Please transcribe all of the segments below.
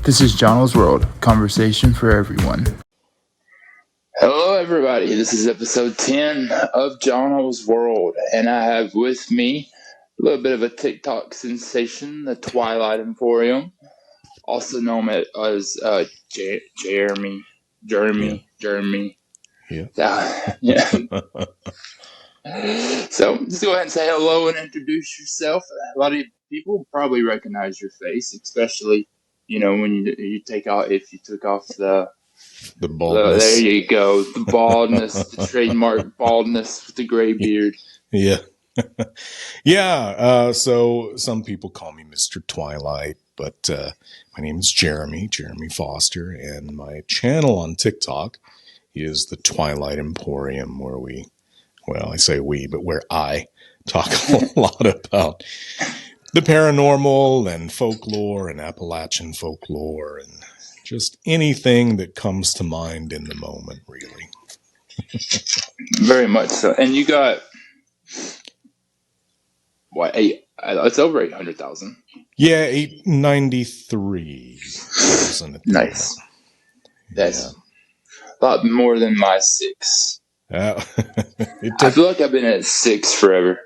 This is Jono's World, conversation for everyone. Hello, everybody. This is episode 10 of Jono's World, and I have with me a little bit of a TikTok sensation, the Twilight EmPorium, also known as Jeremy. Yeah. So just go ahead and say hello and introduce yourself. A lot of people probably recognize your face, especially when you take off if you took off the baldness. There you go, the baldness, the trademark baldness with the gray beard. Yeah. Yeah. So some people call me Mr. Twilight, but my name is Jeremy Foster, and my channel on TikTok is the Twilight EmPorium, where I talk a lot about the paranormal and folklore and Appalachian folklore and just anything that comes to mind in the moment, really. Very much so. And you got what? It's over 800,000. Yeah, 893,000. Nice. That's a lot more than my 6. I feel like I've been at 6 forever.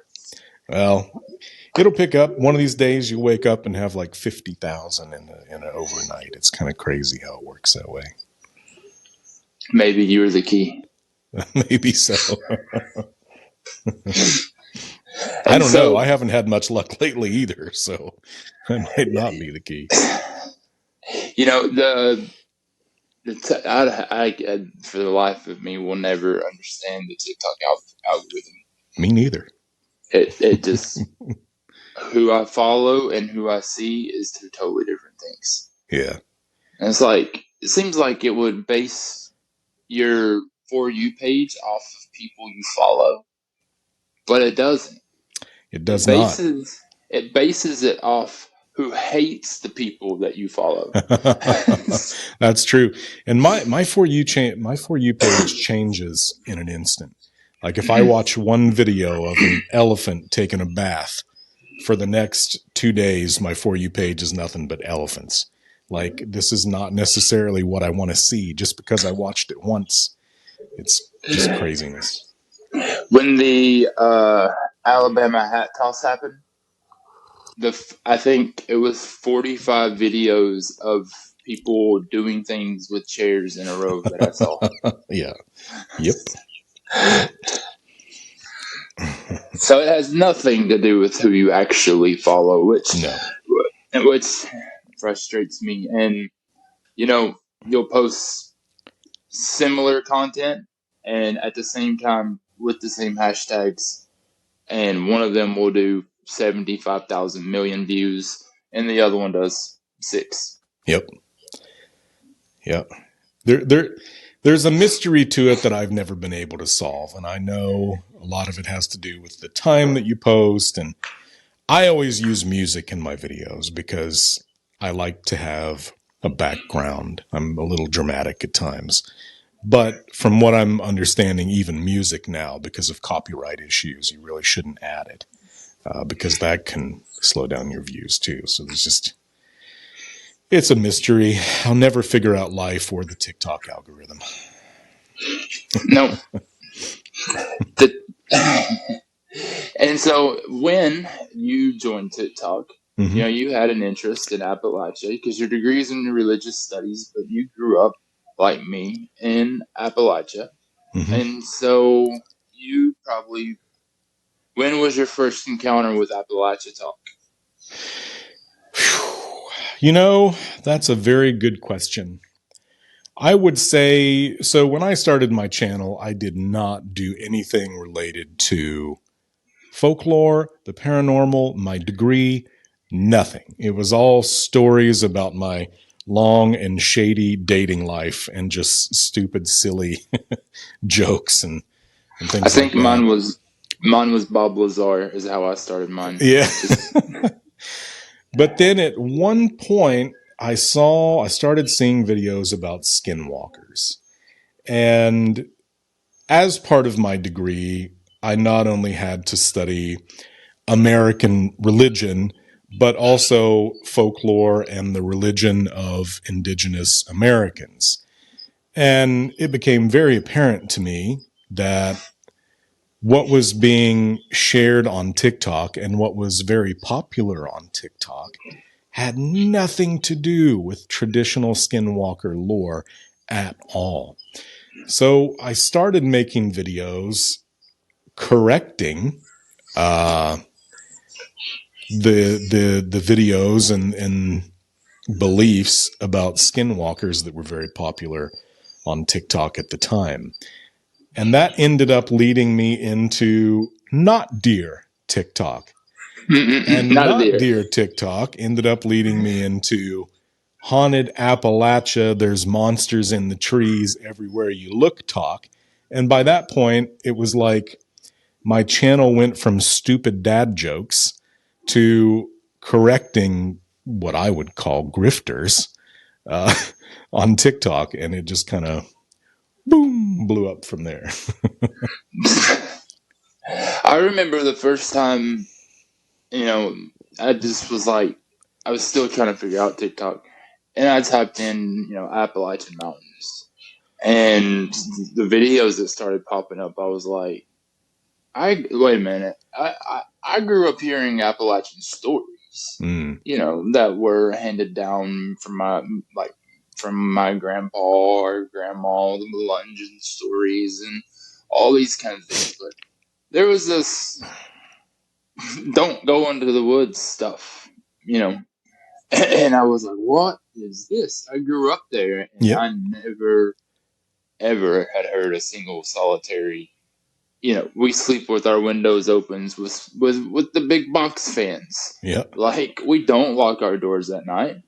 Well, it'll pick up. One of these days you'll wake up and have like 50,000 in an overnight. It's kind of crazy how it works that way. Maybe you're the key. Maybe so. I don't know. I haven't had much luck lately either, so I might not be the key. I for the life of me will never understand the TikTok algorithm. Me neither. It just who I follow and who I see is two totally different things. Yeah, and it's like it seems like it would base your For You page off of people you follow, but it doesn't. It does not. It bases it off who hates the people that you follow. That's true. And my For You page changes in an instant. Like if I watch one video of an elephant taking a bath, for the next 2 days, my For You page is nothing but elephants. Like this is not necessarily what I want to see just because I watched it once. It's just craziness. When the Alabama hat toss happened, I think it was 45 videos of people doing things with chairs in a row that I saw. Yeah. Yep. So it has nothing to do with who you actually follow, which frustrates me. And you'll post similar content and at the same time with the same hashtags, and one of them will do 75,000 million views and the other one does 6. Yep. There's a mystery to it that I've never been able to solve, and I know a lot of it has to do with the time that you post, and I always use music in my videos because I like to have a background. I'm a little dramatic at times. But from what I'm understanding, even music now, because of copyright issues, you really shouldn't add it because that can slow down your views too. So it's a mystery. I'll never figure out life or the TikTok algorithm. No. And so when you joined TikTok, you had an interest in Appalachia because your degree is in religious studies, but you grew up like me in Appalachia. Mm-hmm. And so you probably, when was your first encounter with Appalachia Talk? That's a very good question. I would say, so when I started my channel, I did not do anything related to folklore, the paranormal, my degree, nothing. It was all stories about my long and shady dating life and just stupid, silly jokes and things. I think like mine was Bob Lazar is how I started mine. Yeah. But then at one point I started seeing videos about skinwalkers. And as part of my degree, I not only had to study American religion, but also folklore and the religion of indigenous Americans. And it became very apparent to me that what was being shared on TikTok and what was very popular on TikTok had nothing to do with traditional Skinwalker lore at all. So I started making videos correcting the videos and beliefs about skinwalkers that were very popular on TikTok at the time. And that ended up leading me into not deer TikTok. And Not a not deer. deer TikTok ended up leading me into haunted Appalachia. There's monsters in the trees everywhere you look talk. And by that point, it was like my channel went from stupid dad jokes to correcting what I would call grifters on TikTok. And it just kind of boom, blew up from there. I remember the first time, I just was like, I was still trying to figure out TikTok. And I typed in, Appalachian Mountains. And the videos that started popping up, I was like, wait a minute. I grew up hearing Appalachian stories, that were handed down from my grandpa or grandma, the Lungin stories and all these kind of things. But there was this don't go into the woods stuff, and I was like, what is this? I grew up there and Yep. I never, ever had heard a single solitary, we sleep with our windows open with the big box fans. Yep. Like, we don't lock our doors at night.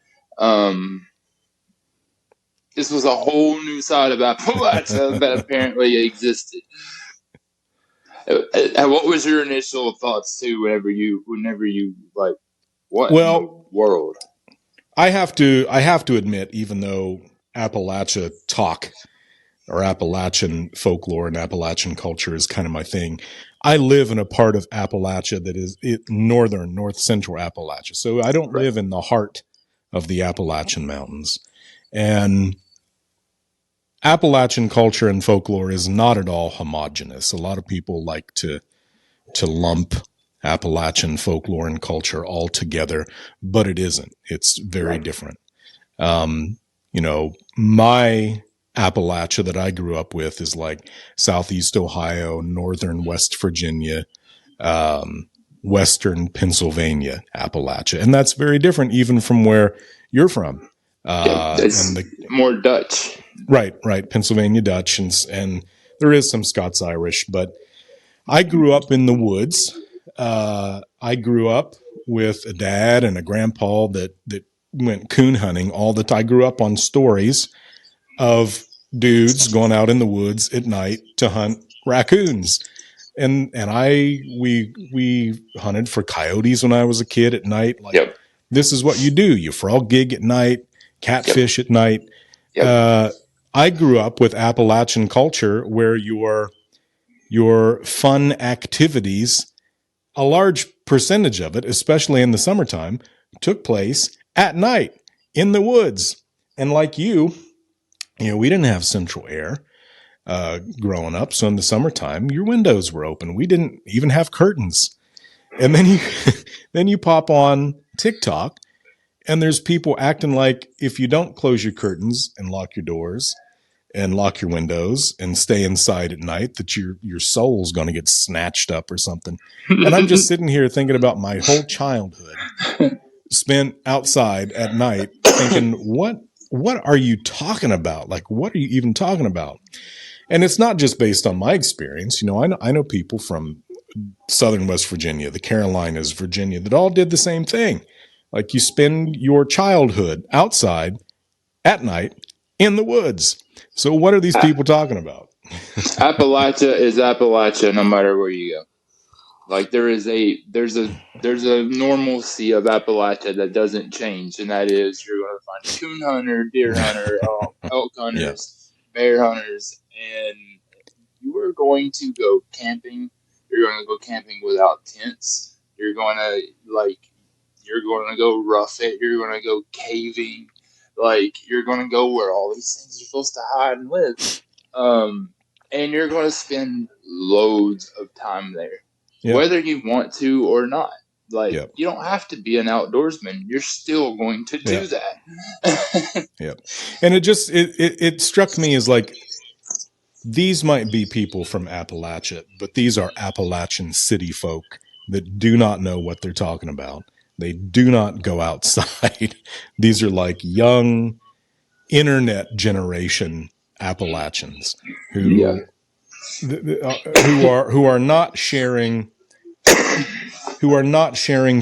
This was a whole new side of Appalachia that apparently existed. And what was your initial thoughts too? Whenever you like, what in the world? I have to admit, even though Appalachia talk or Appalachian folklore and Appalachian culture is kind of my thing, I live in a part of Appalachia that is north central Appalachia. So I don't live in the heart of the Appalachian Mountains. And Appalachian culture and folklore is not at all homogenous. A lot of people like to lump Appalachian folklore and culture all together, but it isn't. It's very different. My Appalachia that I grew up with is like Southeast Ohio, Northern West Virginia, Western Pennsylvania, Appalachia. And that's very different even from where you're from. It's more Dutch. Right. Pennsylvania Dutch. And there is some Scots Irish, but I grew up in the woods. I grew up with a dad and a grandpa that went coon hunting all the time. I grew up on stories of dudes going out in the woods at night to hunt raccoons. And we hunted for coyotes when I was a kid at night. Like, This is what you do. You frog gig at night, catfish at night. I grew up with Appalachian culture where your fun activities, a large percentage of it, especially in the summertime, took place at night in the woods. And like we didn't have central air growing up. So in the summertime, your windows were open. We didn't even have curtains. And then you pop on TikTok and there's people acting like if you don't close your curtains and lock your doors and lock your windows and stay inside at night, that your soul's going to get snatched up or something. And I'm just sitting here thinking about my whole childhood spent outside at night thinking, what are you talking about? Like, what are you even talking about? And it's not just based on my experience. I know people from Southern West Virginia, the Carolinas, Virginia, that all did the same thing. Like, you spend your childhood outside at night in the woods. So what are these people talking about? Appalachia is Appalachia no matter where you go. Like, there's a normalcy of Appalachia that doesn't change, and that is you're going to find a coon hunter, deer hunter, elk hunters, bear hunters, and you are going to go camping. You're going to go camping without tents. You're going to You're going to go rough it. You're going to go caving. Like, you're going to go where all these things are supposed to hide and live. And you're going to spend loads of time there, whether you want to or not. Like, you don't have to be an outdoorsman. You're still going to do that. And it struck me as like, these might be people from Appalachia, but these are Appalachian city folk that do not know what they're talking about. They do not go outside. These are like young internet generation Appalachians who are not sharing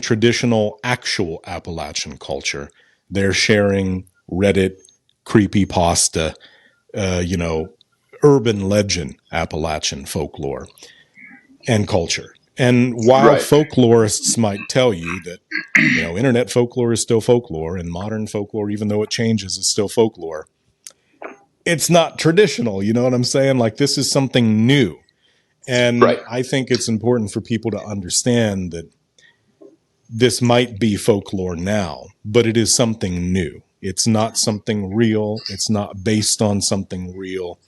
traditional actual Appalachian culture. They're sharing Reddit creepypasta, urban legend Appalachian folklore and culture. And while folklorists might tell you that, internet folklore is still folklore, and modern folklore, even though it changes, is still folklore, it's not traditional. You know what I'm saying? Like, this is something new. And I think it's important for people to understand that this might be folklore now, but it is something new. It's not something real. It's not based on something real.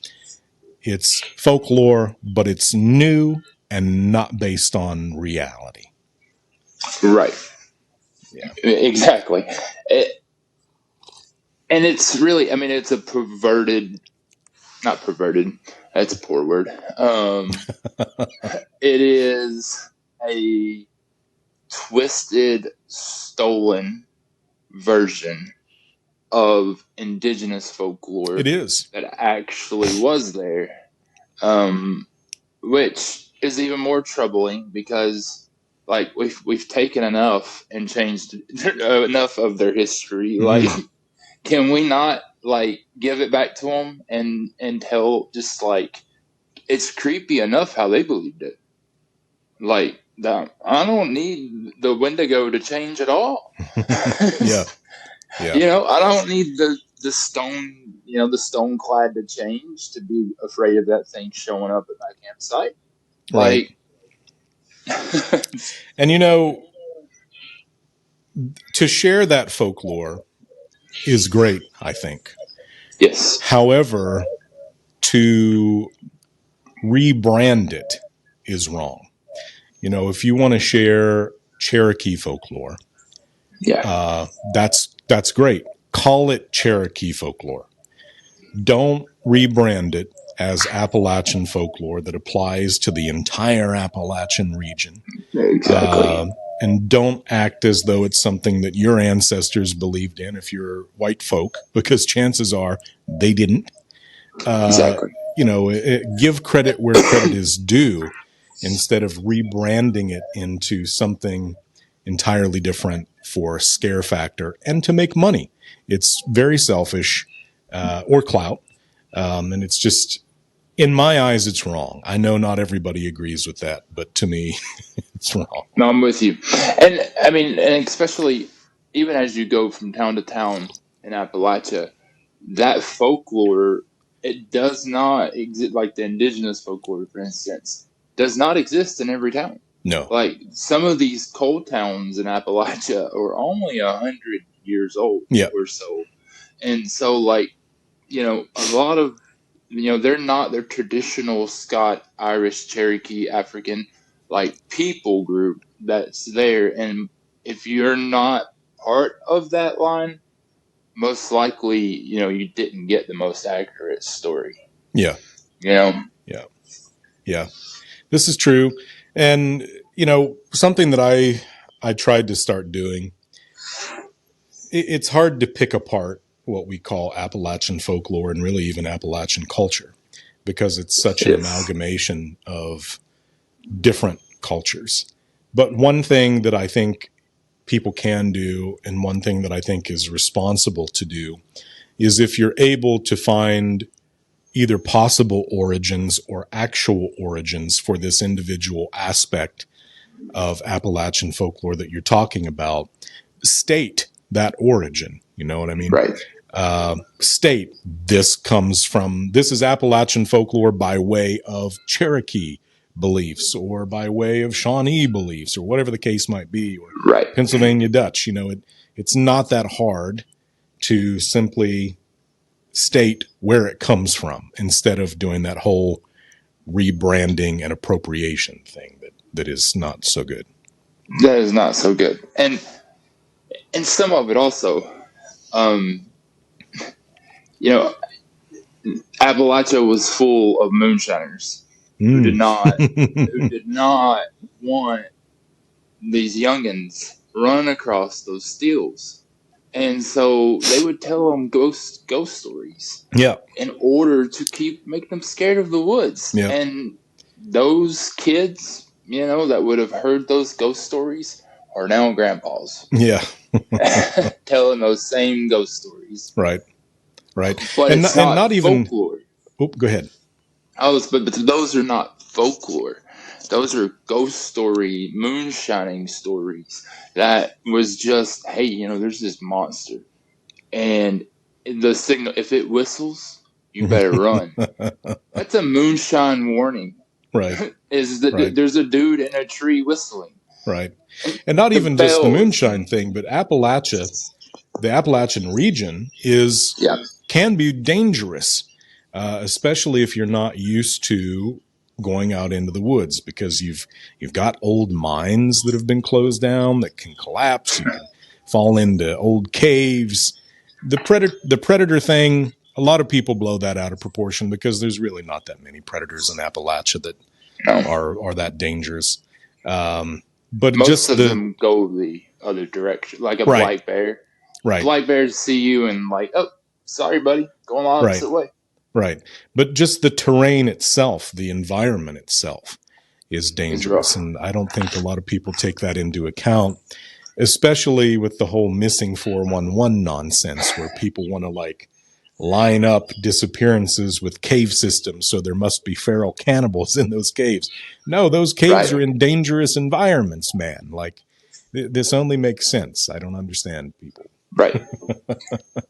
It's folklore, but it's new and not based on reality. Right. Yeah. Exactly. And it's really, it's a not perverted, that's a poor word. It is a twisted, stolen version of indigenous folklore. It is. That actually was there, which is even more troubling because, like, we've taken enough and changed enough of their history. Like, can we not, like, give it back to them and tell, just, like, it's creepy enough how they believed it. Like, I don't need the Wendigo to change at all. Yeah. I don't need the stone, the stone clad to change to be afraid of that thing showing up at my campsite. Right. Like, and to share that folklore is great, I think. Yes. However, to rebrand it is wrong. If you want to share Cherokee folklore, that's great. Call it Cherokee folklore. Don't rebrand it as Appalachian folklore that applies to the entire Appalachian region. Exactly. And don't act as though it's something that your ancestors believed in if you're white folk, because chances are they didn't. Exactly. Give credit where credit is due instead of rebranding it into something entirely different for scare factor and to make money. It's very selfish, or clout. And it's just, in my eyes, it's wrong. I know not everybody agrees with that, but to me, it's wrong. No, I'm with you. And and especially even as you go from town to town in Appalachia, that folklore, it does not exist, like the indigenous folklore, for instance, does not exist in every town. No. Like, some of these coal towns in Appalachia are only 100 years old or so. And so, like, a lot of, they're not their traditional Scott, Irish, Cherokee, African, like, people group that's there. And if you're not part of that line, most likely, you didn't get the most accurate story. Yeah. Yeah. This is true. And, something that I tried to start doing, it's hard to pick apart what we call Appalachian folklore and really even Appalachian culture, because it's such an amalgamation of different cultures. But one thing that I think people can do, and one thing that I think is responsible to do, is if you're able to find either possible origins or actual origins for this individual aspect of Appalachian folklore that you're talking about, state that origin. You know what I mean? Right. State, this is Appalachian folklore by way of Cherokee, beliefs, or by way of Shawnee beliefs, or whatever the case might be, or Right. Pennsylvania Dutch. It's not that hard to simply state where it comes from instead of doing that whole rebranding and appropriation thing that is not so good. That is not so good. And some of it also, Appalachia was full of moonshiners who did not want these youngins running across those steels. And so they would tell them ghost stories. Yeah. In order to make them scared of the woods. Yeah. And those kids, that would have heard those ghost stories are now grandpas. Yeah. Telling those same ghost stories. Right. But it's not even folklore. Oh, go ahead. But those are not folklore. Those are ghost story, moonshining stories. That was just, hey, there's this monster. And the signal, if it whistles, you better run. That's a moonshine warning. Right. There's a dude in a tree whistling. Right. And not even just the moonshine thing, but Appalachia, the Appalachian region can be dangerous, especially if you're not used to going out into the woods, because you've got old mines that have been closed down that can collapse. You can fall into old caves. The predator thing, a lot of people blow that out of proportion because there's really not that many predators in Appalachia that are that dangerous. But most of them go the other direction, like a black bear. Right. Black bears see you and like, oh, sorry, buddy, going the opposite way. Right. But just the terrain itself, the environment itself is dangerous. And I don't think a lot of people take that into account, especially with the whole missing 411 nonsense where people want to line up disappearances with cave systems. So there must be feral cannibals in those caves. No, those caves are in dangerous environments, man. This only makes sense. I don't understand people. Right.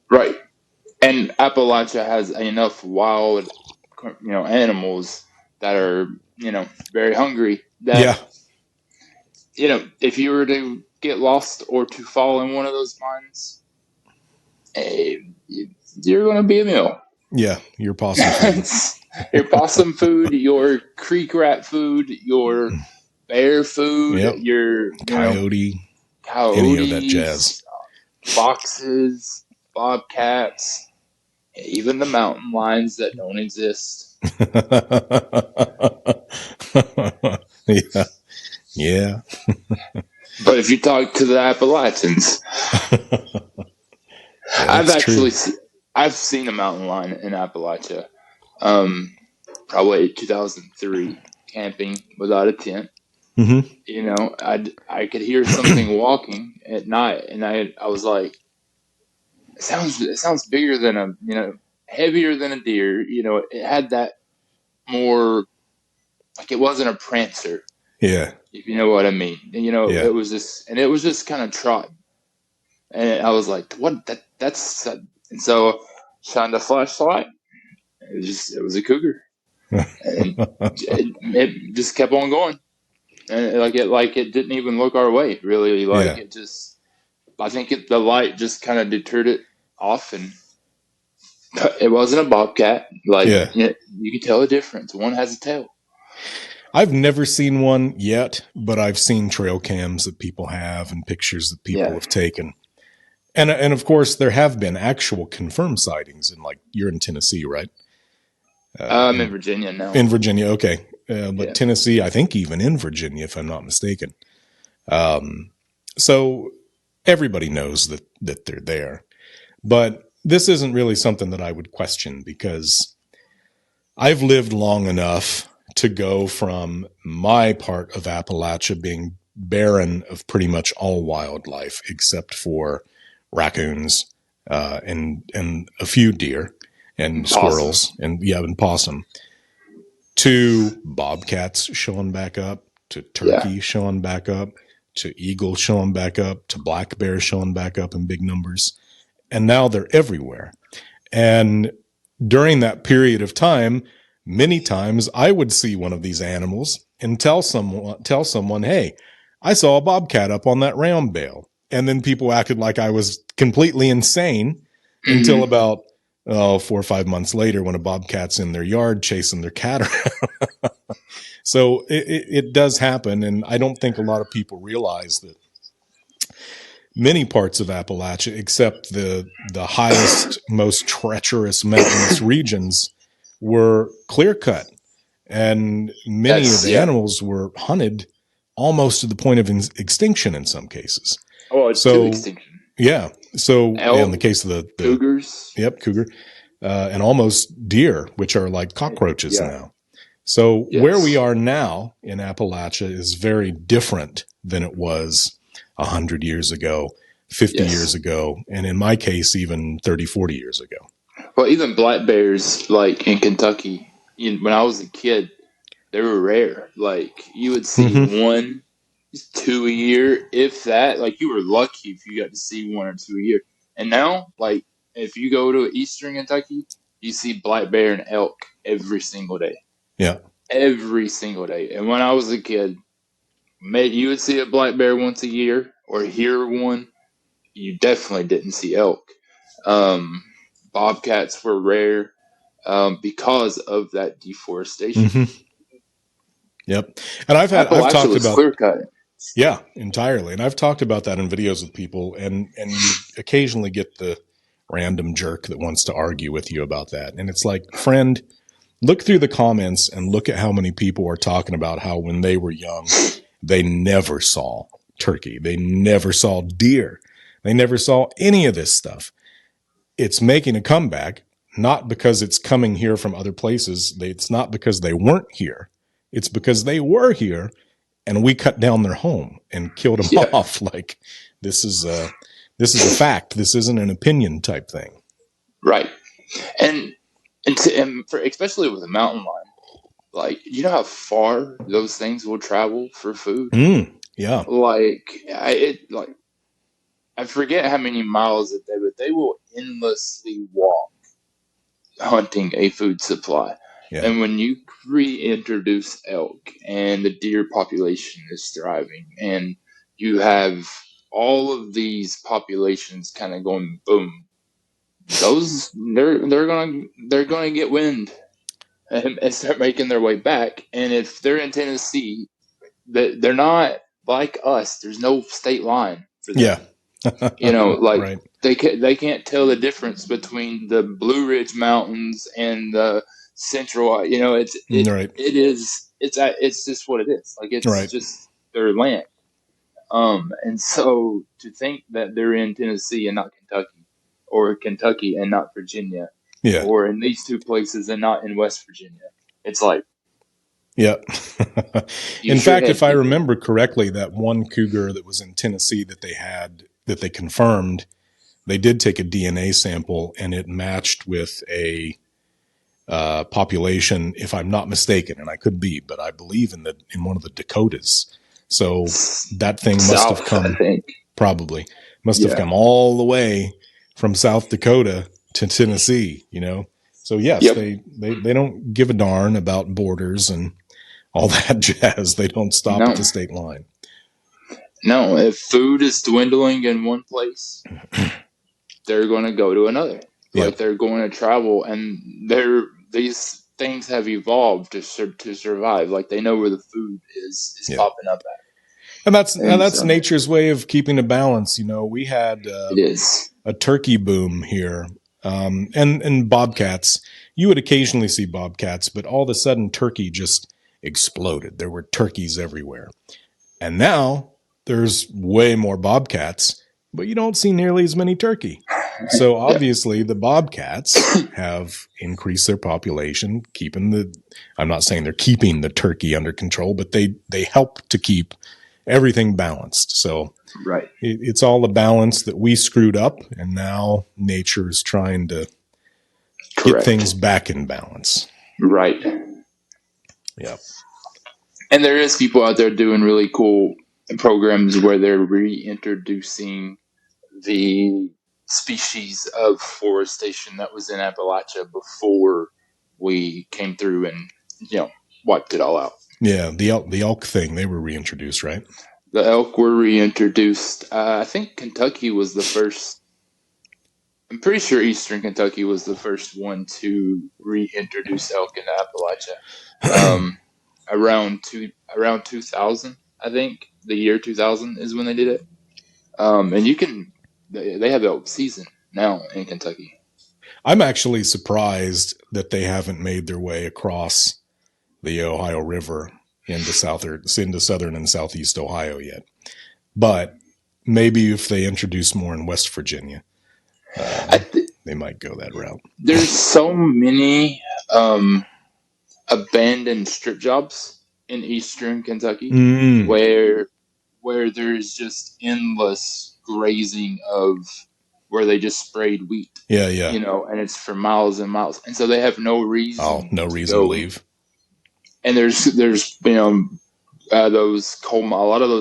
Right. And Appalachia has enough wild, animals that are, very hungry that, if you were to get lost or to fall in one of those mines, you're going to be a meal. Yeah, your possum food. Your possum food, your creek rat food, your bear food, your coyotes, any of that jazz. Foxes, bobcats, even the mountain lions that don't exist. Yeah. But if you talk to the Appalachians, I've seen a mountain lion in Appalachia. Probably 2003, camping without a tent. Mm-hmm. I could hear something walking at night, and I was like, it sounds bigger than heavier than a deer. It had that more, it wasn't a prancer. Yeah. If you know what I mean. And, it was just kind of trotting. And I was like, what? That's, and so shined a flashlight. It was a cougar. And it just kept on going. And it didn't even look our way, really. It just, I think the light just kind of deterred it off, and it wasn't a bobcat. You can tell the difference. One has a tail. I've never seen one yet, but I've seen trail cams that people have and pictures that people have taken. And of course, there have been actual confirmed sightings you're in Tennessee, right? I'm in Virginia now. In Virginia, okay. But Tennessee, I think even in Virginia, if I'm not mistaken. So everybody knows that they're there. But this isn't really something that I would question, because I've lived long enough to go from my part of Appalachia being barren of pretty much all wildlife except for raccoons and a few deer and squirrels and possum, to bobcats showing back up, to turkey showing back up, to eagle showing back up, to black bear showing back up in big numbers. And now they're everywhere. And during that period of time, many times I would see one of these animals and tell someone, hey, I saw a bobcat up on that round bale. And then people acted like I was completely insane until about 4 or 5 months later when a bobcat's in their yard chasing their cat around. So it does happen. And I don't think a lot of people realize that many parts of Appalachia, except the highest, most treacherous mountainous regions, were clear cut. And many of the animals were hunted almost to the point of extinction in some cases. Oh, to extinction. Yeah. So in the case of the cougars. Yep, cougar. And almost deer, which are like cockroaches now. So where we are now in Appalachia is very different than it was 100 years ago, 50 years ago, and in my case, even 30, 40 years ago. Well, even black bears, like in Kentucky, when I was a kid, they were rare. Like, you would see 1, 2 a year, if that. Like, you were lucky if you got to see 1 or 2 a year. And now, like, if you go to eastern Kentucky, you see black bear and elk every single day. Yeah. Every single day. And when I was a kid, you would see a black bear once a year or hear one. You definitely didn't see elk. Bobcats were rare because of that deforestation. Yep. And I've talked about clear cut. Yeah, entirely. And I've talked about that in videos with people, and you occasionally get the random jerk that wants to argue with you about that. And it's like, friend, look through the comments and look at how many people are talking about how when they were young, they never saw turkey. They never saw deer. They never saw any of this stuff. It's making a comeback, not because it's coming here from other places. It's not because they weren't here. It's because they were here and we cut down their home and killed them off. Like, this is a fact. This isn't an opinion type thing. Right. And for, especially with a mountain lion, like, you know how far those things will travel for food? Yeah. Like, I forget how many miles but they will endlessly walk hunting a food supply. Yeah. And when you reintroduce elk and the deer population is thriving and you have all of these populations kind of going boom, they're gonna get wind and start making their way back. And if they're in Tennessee, they're not like us. There's no state line for them. Yeah. Like they can't tell the difference between the Blue Ridge Mountains and the Central. It's just what it is. Like, it's just their land. And so to think that they're in Tennessee and not Kentucky, or Kentucky and not Virginia, or in these two places and not in West Virginia, it's like. Yeah. In fact, if I remember correctly, that one cougar that was in Tennessee that they confirmed, they did take a DNA sample and it matched with a population, if I'm not mistaken, and I could be, but I believe in one of the Dakotas. So that thing must have come, probably must have come all the way from South Dakota to Tennessee, So yes, they don't give a darn about borders and all that jazz. They don't stop at the state line. No, if food is dwindling in one place, they're going to go to another. Like, they're going to travel, and these things have evolved to survive. Like, they know where the food is popping up at. And that's nature's way of keeping a balance. We had a turkey boom here, and bobcats. You would occasionally see bobcats, but all of a sudden turkey just exploded. There were turkeys everywhere. And now there's way more bobcats, but you don't see nearly as many turkey. So obviously the bobcats have increased their population, I'm not saying they're keeping the turkey under control, but they help to keep everything balanced. So it's all a balance that we screwed up, and now nature is trying to get things back in balance. Right. Yeah. And there is people out there doing really cool programs where they're reintroducing the species of forestation that was in Appalachia before we came through and, wiped it all out. Yeah, the elk thing, they were reintroduced, right? The elk were reintroduced. I think Kentucky was the first. I'm pretty sure Eastern Kentucky was the first one to reintroduce elk in Appalachia. Around 2000, I think the year 2000 is when they did it. And they have elk season now in Kentucky. I'm actually surprised that they haven't made their way across the Ohio River into southern and southeast Ohio yet. But maybe if they introduce more in West Virginia, they might go that route. There's so many abandoned strip jobs in Eastern Kentucky where there's just endless grazing of where they just sprayed wheat. Yeah. And it's for miles and miles. And so they have no reason. Oh, no reason to leave. And there's those a lot of those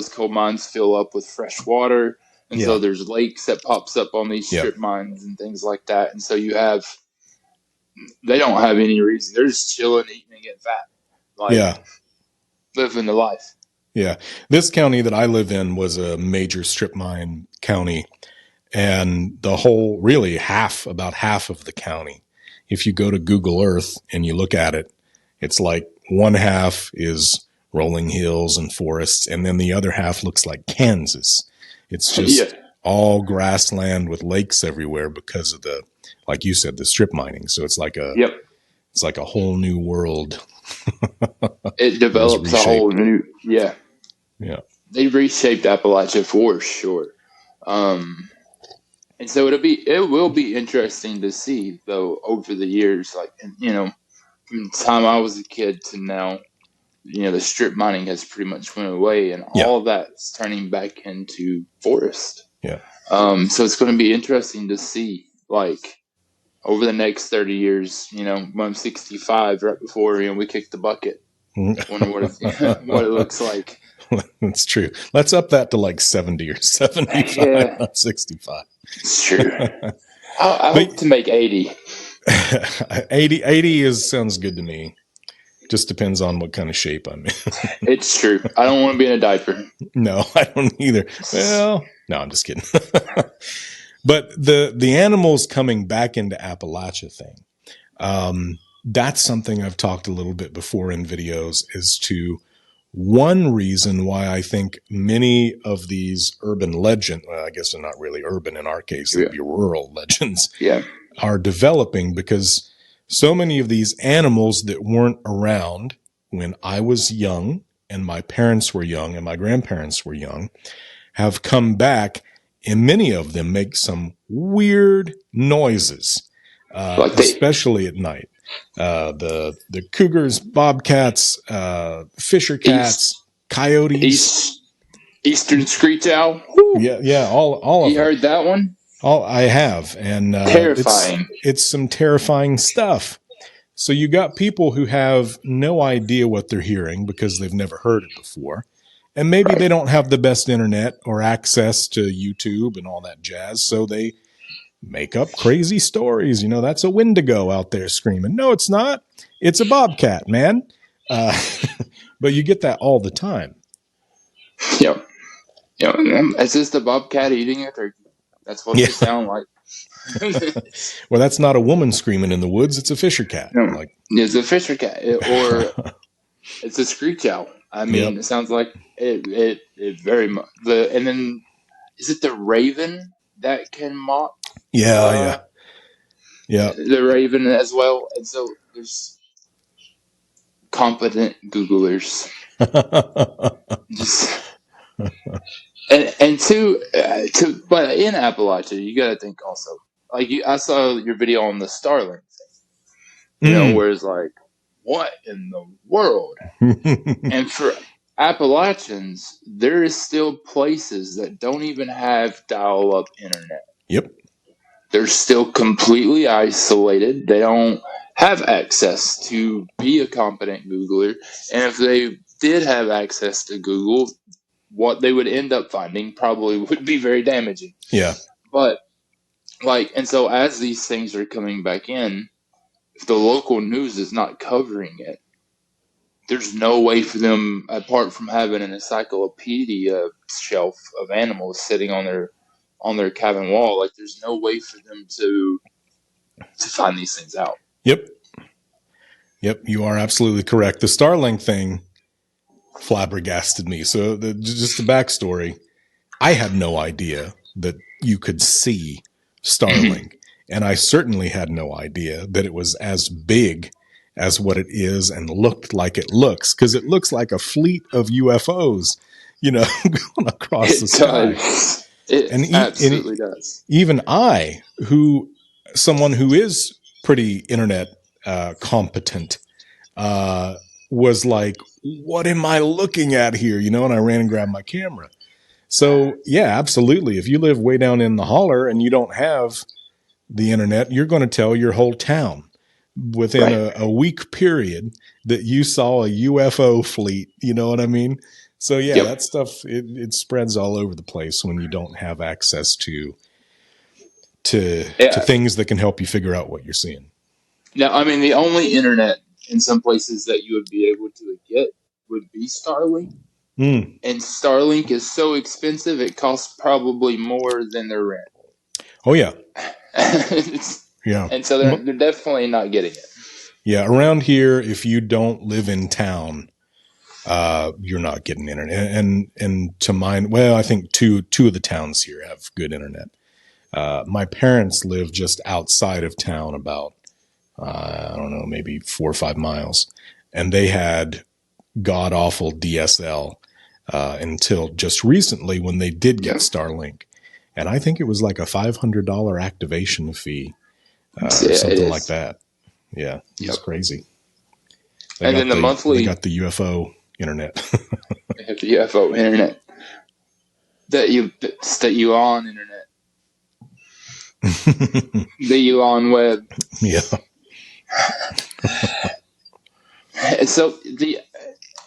coal mines fill up with fresh water. And so there's lakes that pops up on these strip mines and things like that. And so they don't have any reason. They're just chilling, eating, and getting fat. Living the life. Yeah. This county that I live in was a major strip mine county. And about half of the county, if you go to Google Earth and you look at it, it's like one half is rolling hills and forests, and then the other half looks like Kansas. It's just all grassland with lakes everywhere because of like you said, the strip mining. So it's like it's like a whole new world. It develops a whole new, Yeah. They reshaped Appalachia for sure. And so it will be interesting to see though over the years, from the time I was a kid to now, the strip mining has pretty much went away, and all of that's turning back into forest. Yeah. So it's going to be interesting to see, like, over the next 30 years, when I'm 65, right before, we kick the bucket. Wonder what it looks like. That's true. Let's up that to like 70 or 75, not 65. It's true. I hope to make 80. 80 sounds good to me. Just depends on what kind of shape I'm in. It's true. I don't want to be in a diaper. No, I don't either. Well, no, I'm just kidding. But the animals coming back into Appalachia thing, that's something I've talked a little bit before in videos as to one reason why I think many of these urban legends, well, I guess they're not really urban in our case, they'd be rural legends, are developing because so many of these animals that weren't around when I was young and my parents were young and my grandparents were young have come back, and many of them make some weird noises, especially at night. The cougars, bobcats, fisher cats, coyotes, Eastern screech owl. Woo. Yeah, all of them. You heard that one? I have, and terrifying. It's some terrifying stuff. So you got people who have no idea what they're hearing because they've never heard it before, and maybe they don't have the best internet or access to YouTube and all that jazz, so they make up crazy stories. That's a Wendigo out there screaming. No, it's not. It's a bobcat, man. But you get that all the time. Yep. It's just a bobcat eating a turkey. That's what they sound like. Well, that's not a woman screaming in the woods. It's a fisher cat. No, it's a fisher cat, or it's a screech owl. I mean, It sounds like it very much. And then is it the raven that can mock? Yeah. The raven as well. And so there's competent Googlers. But in Appalachia, you got to think also. Like I saw your video on the Starlink thing, where it's like, what in the world? And for Appalachians, there is still places that don't even have dial-up internet. Yep. They're still completely isolated. They don't have access to be a competent Googler. And if they did have access to Google, what they would end up finding probably would be very damaging. Yeah. But and so as these things are coming back in, if the local news is not covering it, there's no way for them, apart from having an encyclopedia shelf of animals sitting on their cabin wall, like there's no way for them to find these things out. Yep, you are absolutely correct. The Starlink thing flabbergasted me. So just the backstory, I had no idea that you could see Starlink. And I certainly had no idea that it was as big as what it is and looked like it looks, because it looks like a fleet of UFOs, going across the sky. It absolutely does. Even someone who is pretty internet competent, was like, what am I looking at here? And I ran and grabbed my camera. So yeah, absolutely. If you live way down in the holler and you don't have the internet, you're going to tell your whole town within a week period that you saw a UFO fleet. You know what I mean? So yeah, that stuff, it spreads all over the place when you don't have access to things that can help you figure out what you're seeing. Now, I mean, the only internet in some places that you would be able to get would be Starlink. And Starlink is so expensive, it costs probably more than their rent. Oh, yeah. Yeah. And so they're definitely not getting it. Yeah, around here, if you don't live in town, you're not getting internet. And to mine, well, I think two of the towns here have good internet. My parents live just outside of town about, I don't know, maybe 4 or 5 miles. And they had god-awful DSL until just recently when they did get Starlink. And I think it was like a $500 activation fee, or something like that. Yeah, it's crazy. And then they got the UFO internet. They have the UFO internet. That you on internet. The you on web. Yeah. So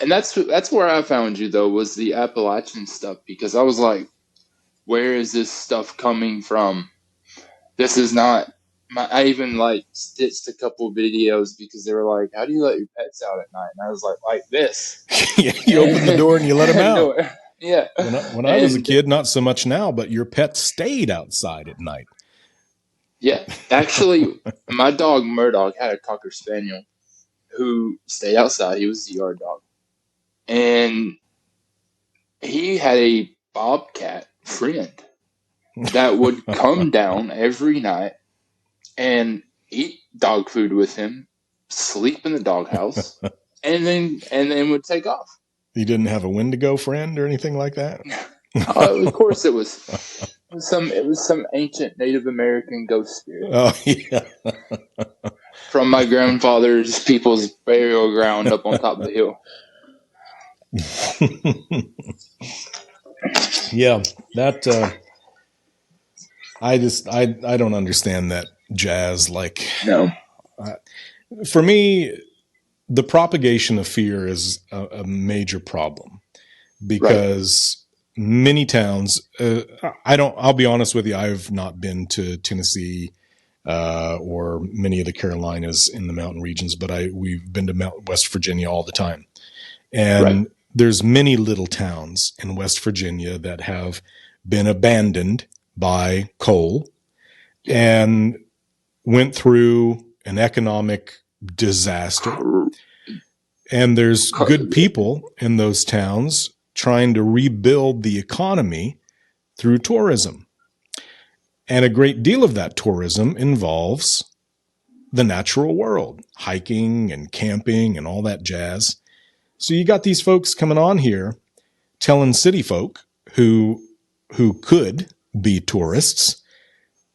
that's where I found you though, was the Appalachian stuff, because I was like, where is this stuff coming from? This is not I even stitched a couple videos because they were like, how do you let your pets out at night? And I was like this. Yeah, you open the door and you let them out. Yeah. When I was a kid, not so much now, but your pet stayed outside at night. Yeah. Actually, my dog Murdoch had a Cocker Spaniel who stayed outside. He was the yard dog. And he had a bobcat friend that would come down every night and eat dog food with him, sleep in the doghouse, and then would take off. You didn't have a Wendigo friend or anything like that? Of course, it was some ancient Native American ghost spirit. Oh yeah, from my grandfather's people's burial ground up on top of the hill. Yeah, that I don't understand that jazz. No, for me, the propagation of fear is a major problem because many towns. I'll be honest with you. I've not been to Tennessee or many of the Carolinas in the mountain regions, but we've been to West Virginia all the time, and there's many little towns in West Virginia that have been abandoned by coal and went through an economic disaster. And there's good people in those towns trying to rebuild the economy through tourism. And a great deal of that tourism involves the natural world, hiking and camping and all that jazz. So you got these folks coming on here telling city folk who could be tourists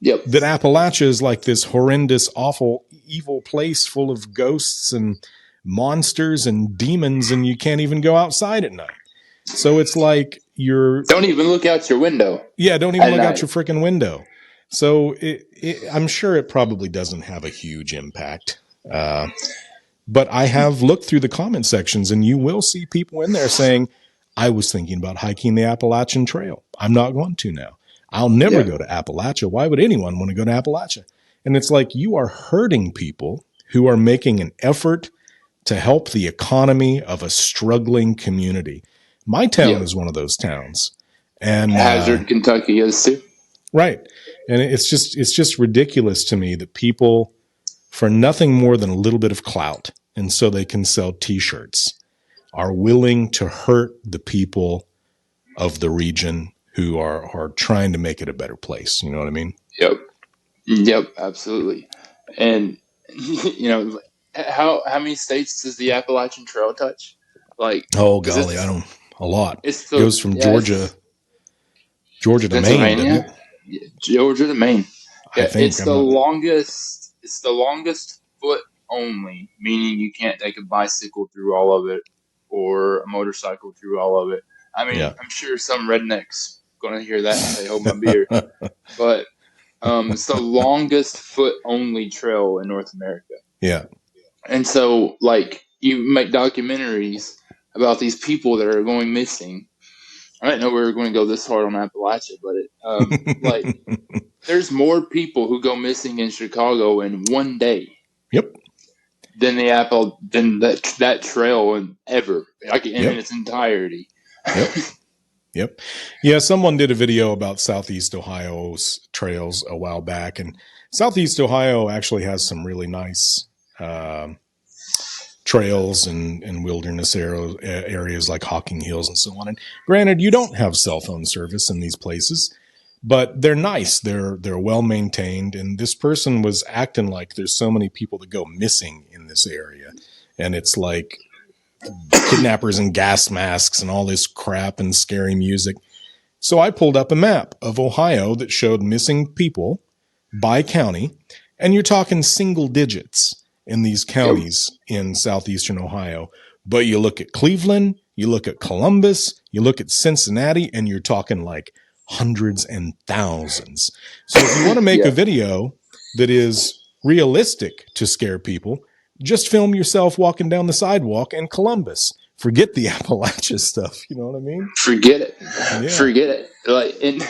that Appalachia is like this horrendous, awful, evil place full of ghosts and monsters and demons, and you can't even go outside at night. So it's like don't even look out your window. Yeah, don't even look out your freaking window. So I'm sure it probably doesn't have a huge impact. But I have looked through the comment sections, and you will see people in there saying, I was thinking about hiking the Appalachian Trail. I'm not going to now. I'll never go to Appalachia. Why would anyone want to go to Appalachia? And it's like, you are hurting people who are making an effort to help the economy of a struggling community. My town is one of those towns. And Hazard, Kentucky is too. Right. And it's just ridiculous to me that people, for nothing more than a little bit of clout, and so they can sell T-shirts, are willing to hurt the people of the region who are trying to make it a better place. You know what I mean? Yep, absolutely. And how many states does the Appalachian Trail touch? Like, oh golly, a lot. It goes from Georgia to Maine, doesn't it? Georgia to Maine. I think it's the longest. It's the longest foot only, meaning you can't take a bicycle through all of it or a motorcycle through all of it. I mean, I'm sure some rednecks going to hear that and say, "Hold my beer," but it's the longest foot only trail in North America. Yeah, and so like you make documentaries about these people that are going missing. I didn't know we were going to go this hard on Appalachia, but like there's more people who go missing in Chicago in one day. Yep. Than that trail and ever, like in its entirety. Yep. Yep. Yeah, someone did a video about Southeast Ohio's trails a while back, and Southeast Ohio actually has some really nice trails and wilderness areas like Hocking Hills and so on. And granted, you don't have cell phone service in these places, but they're nice. They're well maintained. And this person was acting like there's so many people that go missing in this area. And it's like kidnappers and gas masks and all this crap and scary music. So I pulled up a map of Ohio that showed missing people by county. And you're talking single digits in these counties in southeastern Ohio. But you look at Cleveland, you look at Columbus, you look at Cincinnati, and you're talking like hundreds and thousands. So if you want to make a video that is realistic to scare people, just film yourself walking down the sidewalk in Columbus. Forget the Appalachia stuff. You know what I mean? Forget it. Yeah. Forget it. Like, and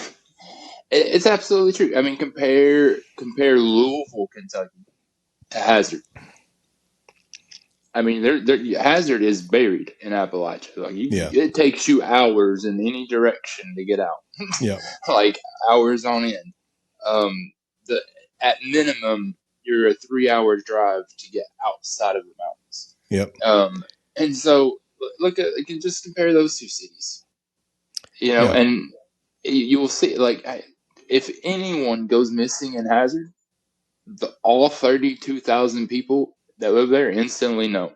it's absolutely true. I mean, compare Louisville, Kentucky to Hazard. I mean, Hazard is buried in Appalachia. Like it takes you hours in any direction to get out. Yeah, like hours on end. At minimum, you're a 3-hour drive to get outside of the mountains. Yep. And so look at just compare those two cities. You know, and you will see like if anyone goes missing in Hazard, all 32,000 people that live there instantly know.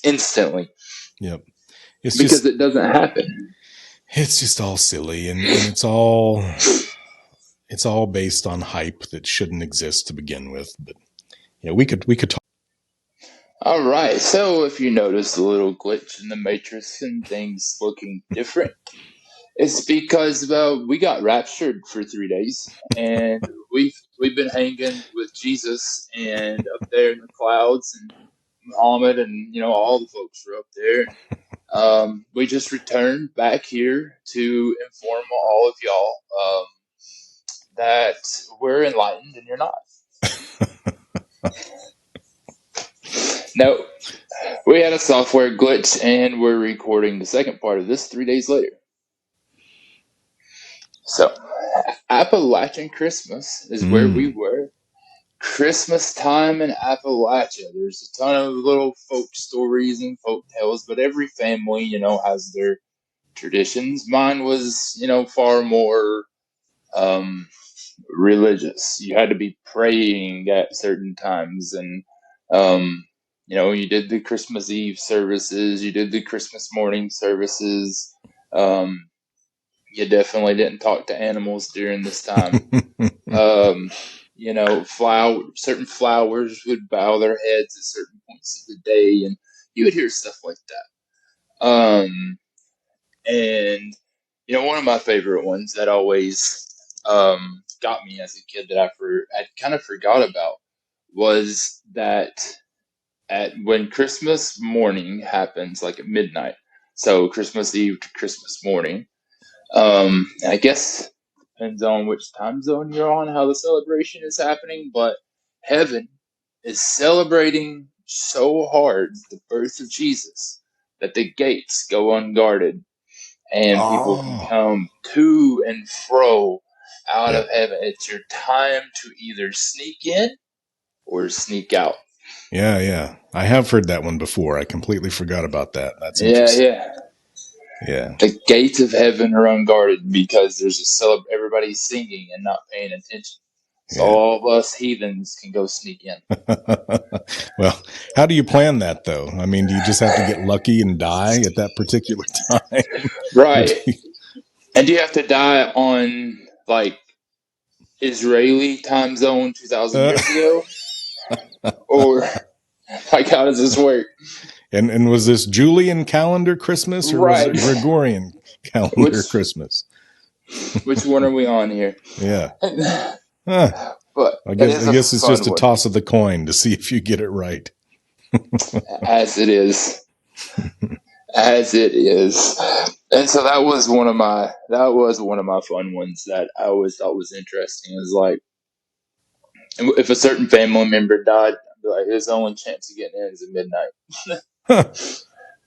Instantly. Yep. Because it doesn't happen. It's just all silly and it's all based on hype that shouldn't exist to begin with. But we could talk. All right. So if you notice a little glitch in the matrix and things looking different, it's because we got raptured for 3 days, and we've been hanging with Jesus and up there in the clouds, and Muhammad, and all the folks were up there. We just returned back here to inform all of y'all that we're enlightened and you're not. No, we had a software glitch, and we're recording the second part of this 3 days later. So, Appalachian Christmas is where we were. Christmas time in Appalachia. There's a ton of little folk stories and folk tales, but every family, has their traditions. Mine was, far more religious. You had to be praying at certain times, and you did the Christmas Eve services, you did the Christmas morning services. You definitely didn't talk to animals during this time. Certain flowers would bow their heads at certain points of the day, and you would hear stuff like that. And one of my favorite ones that always got me as a kid that I kind of forgot about was that when Christmas morning happens, like at midnight, so Christmas Eve to Christmas morning. I guess depends on which time zone you're on, how the celebration is happening, but heaven is celebrating so hard the birth of Jesus that the gates go unguarded and people can Oh, come to and fro out yep. of heaven. It's your time to either sneak in or sneak out. Yeah, yeah. I have heard that one before. I completely forgot about that. That's Yeah, interesting. yeah. Yeah. The gates of heaven are unguarded because there's everybody's singing and not paying attention. So Yeah. all of us heathens can go sneak in. Well, how do you plan that though? I mean, do you just have to get lucky and die at that particular time? Or do Right. you, And do you have to die on like Israeli time zone 2,000 years ago? Or like how does this work? and was this Julian calendar Christmas or was it Right. Gregorian calendar Christmas? Which one are we on here? Yeah. Huh. But I it is guess a it's fun just a one, toss of the coin to see if you get it right. as it is. As it is. And so that was one of my fun ones that I always thought was interesting. It was like if a certain family member died, I'd be like his only chance of getting in is at midnight. Huh.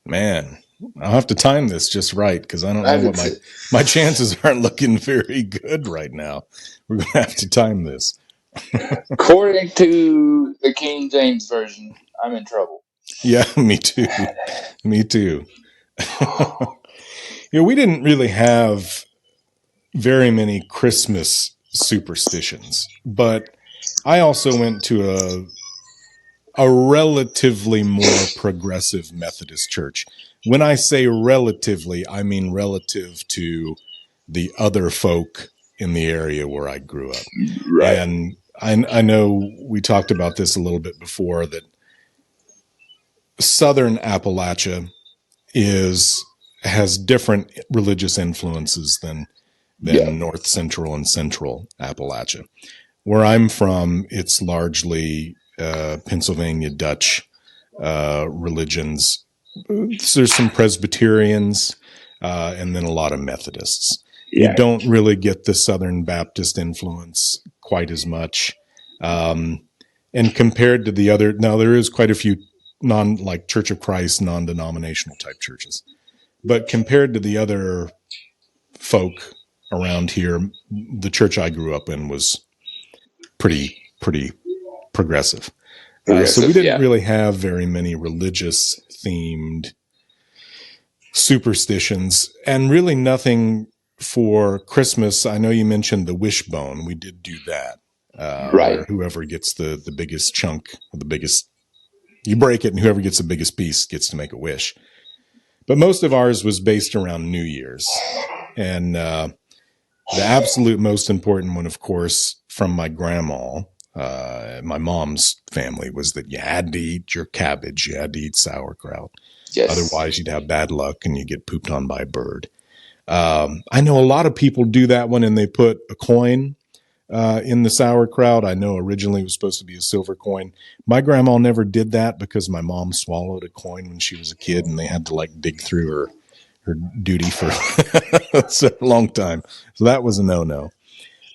Man, I'll have to time this just right because I don't know what my chances aren't looking very good right now. We're going to have to time this. According to the King James Version, I'm in trouble. Yeah, me too. Me too. We didn't really have very many Christmas superstitions, but I also went to a relatively more progressive Methodist church. When I say relatively, I mean relative to the other folk in the area where I grew up. Right. And I know we talked about this a little bit before that Southern Appalachia has different religious influences than North Central and Central Appalachia. Where I'm from, it's largely Pennsylvania Dutch religions. There's some Presbyterians and then a lot of Methodists. Yeah. You don't really get the Southern Baptist influence quite as much. And compared to the other, now there is quite a few like Church of Christ, non-denominational type churches. But compared to the other folk around here, the church I grew up in was pretty progressive. So we didn't really have very many religious themed superstitions and really nothing for Christmas. I know you mentioned the wishbone. We did do that. Right. Where whoever gets the biggest chunk, or the biggest, you break it and whoever gets the biggest piece gets to make a wish. But most of ours was based around New Year's. And the absolute most important one, of course, from my grandma, my mom's family, was that you had to eat your cabbage. You had to eat sauerkraut. Yes. Otherwise, you'd have bad luck and you get pooped on by a bird. I know a lot of people do that one and they put a coin in the sauerkraut. I know originally it was supposed to be a silver coin. My grandma never did that because my mom swallowed a coin when she was a kid and they had to like dig through her duty for a long time. So that was a no-no.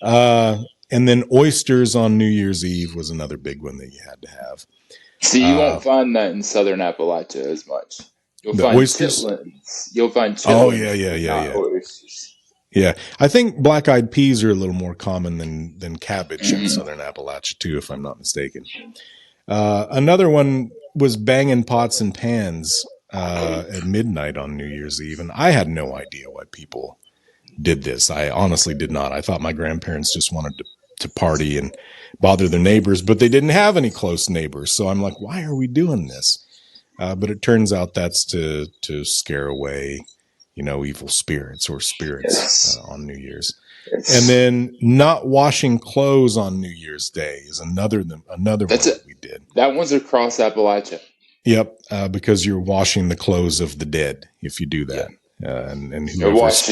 And then oysters on New Year's Eve was another big one that you had to have. See, you won't find that in Southern Appalachia as much. You'll find oysters. chitlins. You'll find chitlins. Oh yeah. Oysters. Yeah, I think black-eyed peas are a little more common than cabbage in Southern Appalachia too, if I'm not mistaken. Another one was banging pots and pans at midnight on New Year's Eve, and I had no idea why people did this. I honestly did not. I thought my grandparents just wanted to party and bother their neighbors, but they didn't have any close neighbors. So I'm like, why are we doing this? But it turns out that's to scare away, evil spirits or spirits on New Year's. Yes. And then not washing clothes on New Year's Day is another one that we did. That one's across Appalachia. Yep, because you're washing the clothes of the dead if you do that. Yeah. And whoever's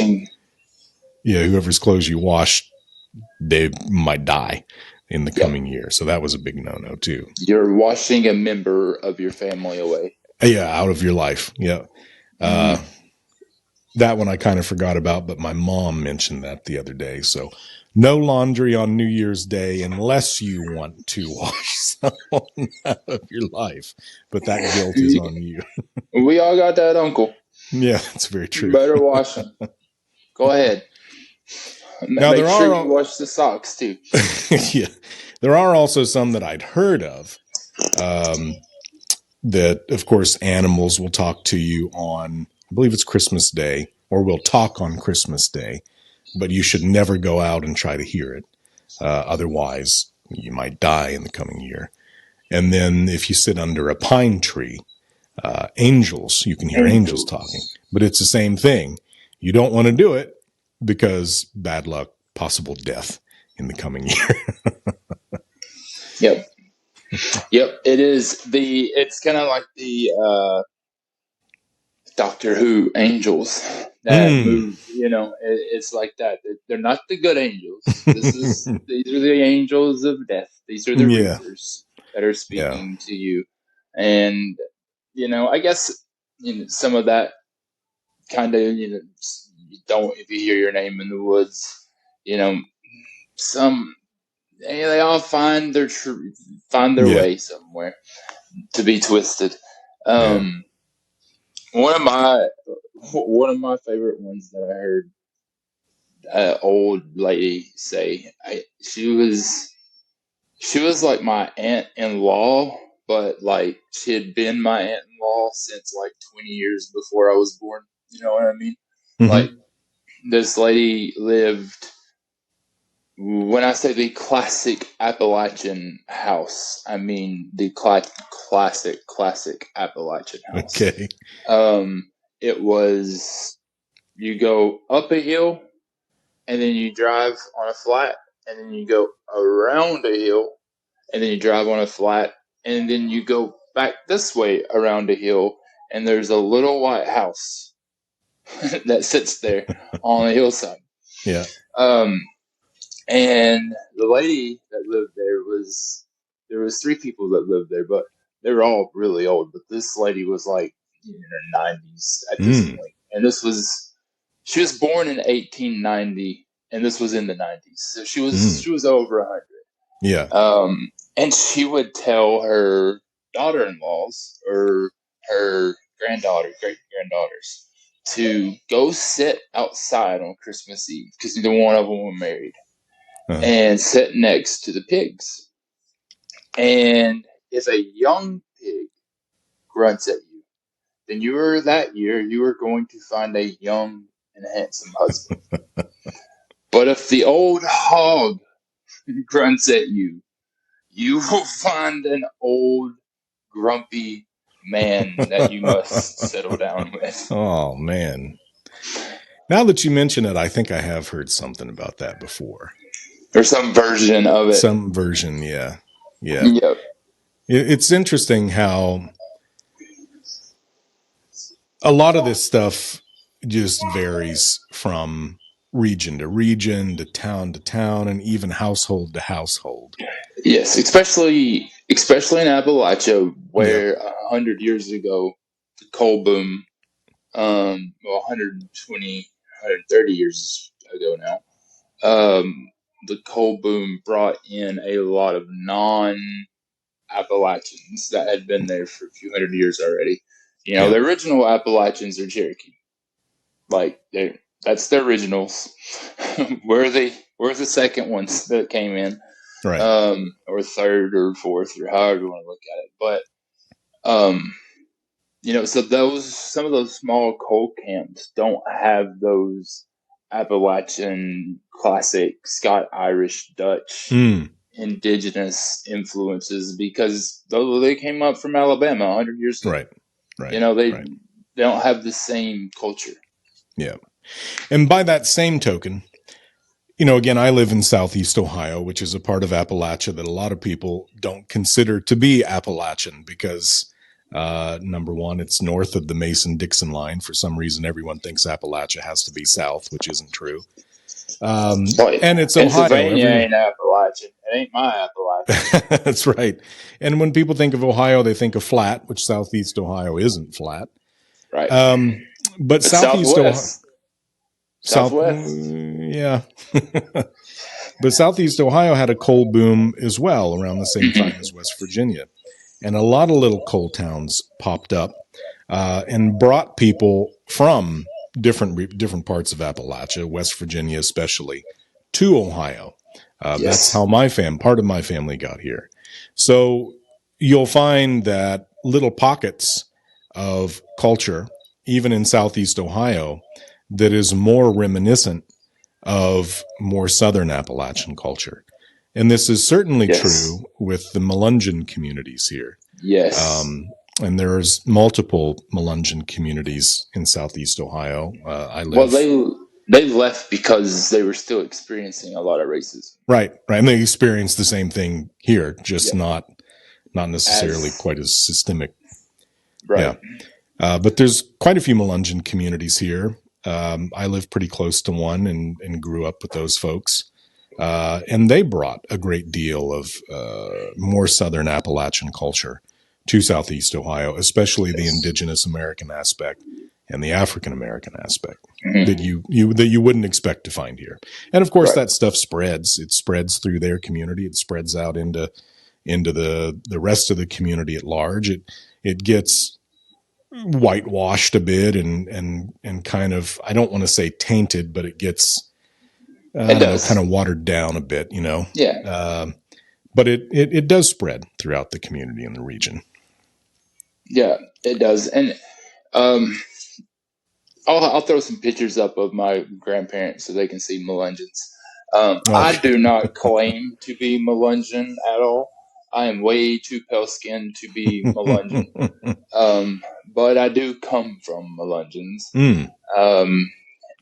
clothes you wash, they might die in the coming year. So that was a big no-no too. You're washing a member of your family away. Yeah, out of your life. Yeah. that one I kind of forgot about, but my mom mentioned that the other day. So no laundry on New Year's Day unless you want to wash someone out of your life. But that guilt is on you. We all got that uncle. Yeah, that's very true. You better wash them. Go ahead. Now, Make sure you wash the socks too. Yeah, there are also some that I'd heard of. That, of course, animals will talk to you on, I believe it's Christmas Day, or will talk on Christmas Day, but you should never go out and try to hear it. Otherwise, you might die in the coming year. And then if you sit under a pine tree, angels, you can hear angels talking, but it's the same thing. You don't want to do it because bad luck, possible death in the coming year. Yep. Yep, it's kind of like the Doctor Who angels that move, it's like that. They're not the good angels. These are the angels of death. These are the reapers that are speaking to you. And, I guess, some of that kind of, don't, if you hear your name in the woods, they all find their way somewhere to be twisted. One of my favorite ones that I heard an old lady say. She was like my aunt-in-law, but like she had been my aunt-in-law since like 20 years before I was born. You know what I mean? Mm-hmm. Like this lady lived. When I say the classic Appalachian house, I mean the classic Appalachian house. Okay. It was, you go up a hill, and then you drive on a flat, and then you go around a hill, and then you drive on a flat, and then you go back this way around a hill, and there's a little white house that sits there on the hillside. Yeah. And the lady that lived there there was 3 people that lived there, but they were all really old. But this lady was like in her 90s at this point. And she was born in 1890, and this was in the 90s. So she was over 100. Yeah. And she would tell her daughter-in-laws or her great-granddaughters to go sit outside on Christmas Eve because neither one of them were married. And sit next to the pigs. And if a young pig grunts at you, then you are going to find a young and handsome husband. But if the old hog grunts at you, you will find an old, grumpy man that you must settle down with. Oh, man. Now that you mention it, I think I have heard something about that before. Or some version of it. Some version, yeah. Yeah. Yep. It's interesting how a lot of this stuff just varies from region to region, to town, and even household to household. Yes, especially in Appalachia, where 100 years ago, the coal boom, 120, 130 years ago now, the coal boom brought in a lot of non-Appalachians that had been there for a few hundred years already. The original Appalachians are Cherokee. Like, that's the originals. We're the second ones that came in. Right. Or third or fourth or however you want to look at it. But, so some of those small coal camps don't have those Appalachian, classic, Scott-Irish, Dutch, indigenous influences because they came up from Alabama 100 years ago. Right. They don't have the same culture. Yeah. And by that same token, again, I live in Southeast Ohio, which is a part of Appalachia that a lot of people don't consider to be Appalachian because number one, it's north of the Mason-Dixon line. For some reason, everyone thinks Appalachia has to be south, which isn't true. And it's Ohio. Pennsylvania ain't Appalachian. It ain't my Appalachian. That's right. And when people think of Ohio, they think of flat, which Southeast Ohio isn't flat. Right. But Southeast Ohio, Southwest. Yeah. But Southeast Ohio had a coal boom as well around the same time as West Virginia. And a lot of little coal towns popped up and brought people from different parts of Appalachia, West Virginia especially, to Ohio. That's how part of my family got here. So you'll find that little pockets of culture, even in Southeast Ohio, that is more reminiscent of more Southern Appalachian culture. And this is certainly true with the Melungeon communities here. Yes. And there's multiple Melungeon communities in Southeast Ohio. I live. Well, they left because they were still experiencing a lot of racism. Right. And they experienced the same thing here, just not necessarily quite as systemic. Right. Yeah. But there's quite a few Melungeon communities here. I live pretty close to one and grew up with those folks. And they brought a great deal of more Southern Appalachian culture to Southeast Ohio, especially the Indigenous American aspect and the African American aspect that you wouldn't expect to find here. And of course, that stuff spreads. It spreads through their community. It spreads out into the rest of the community at large. It gets whitewashed a bit and kind of, I don't want to say tainted, but it gets kind of watered down a bit, you know. Yeah. But it does spread throughout the community in the region. Yeah, it does. And I'll throw some pictures up of my grandparents so they can see Melungeons. I do not claim to be Melungeon at all. I am way too pale skinned to be Melungeon. But I do come from Melungeons.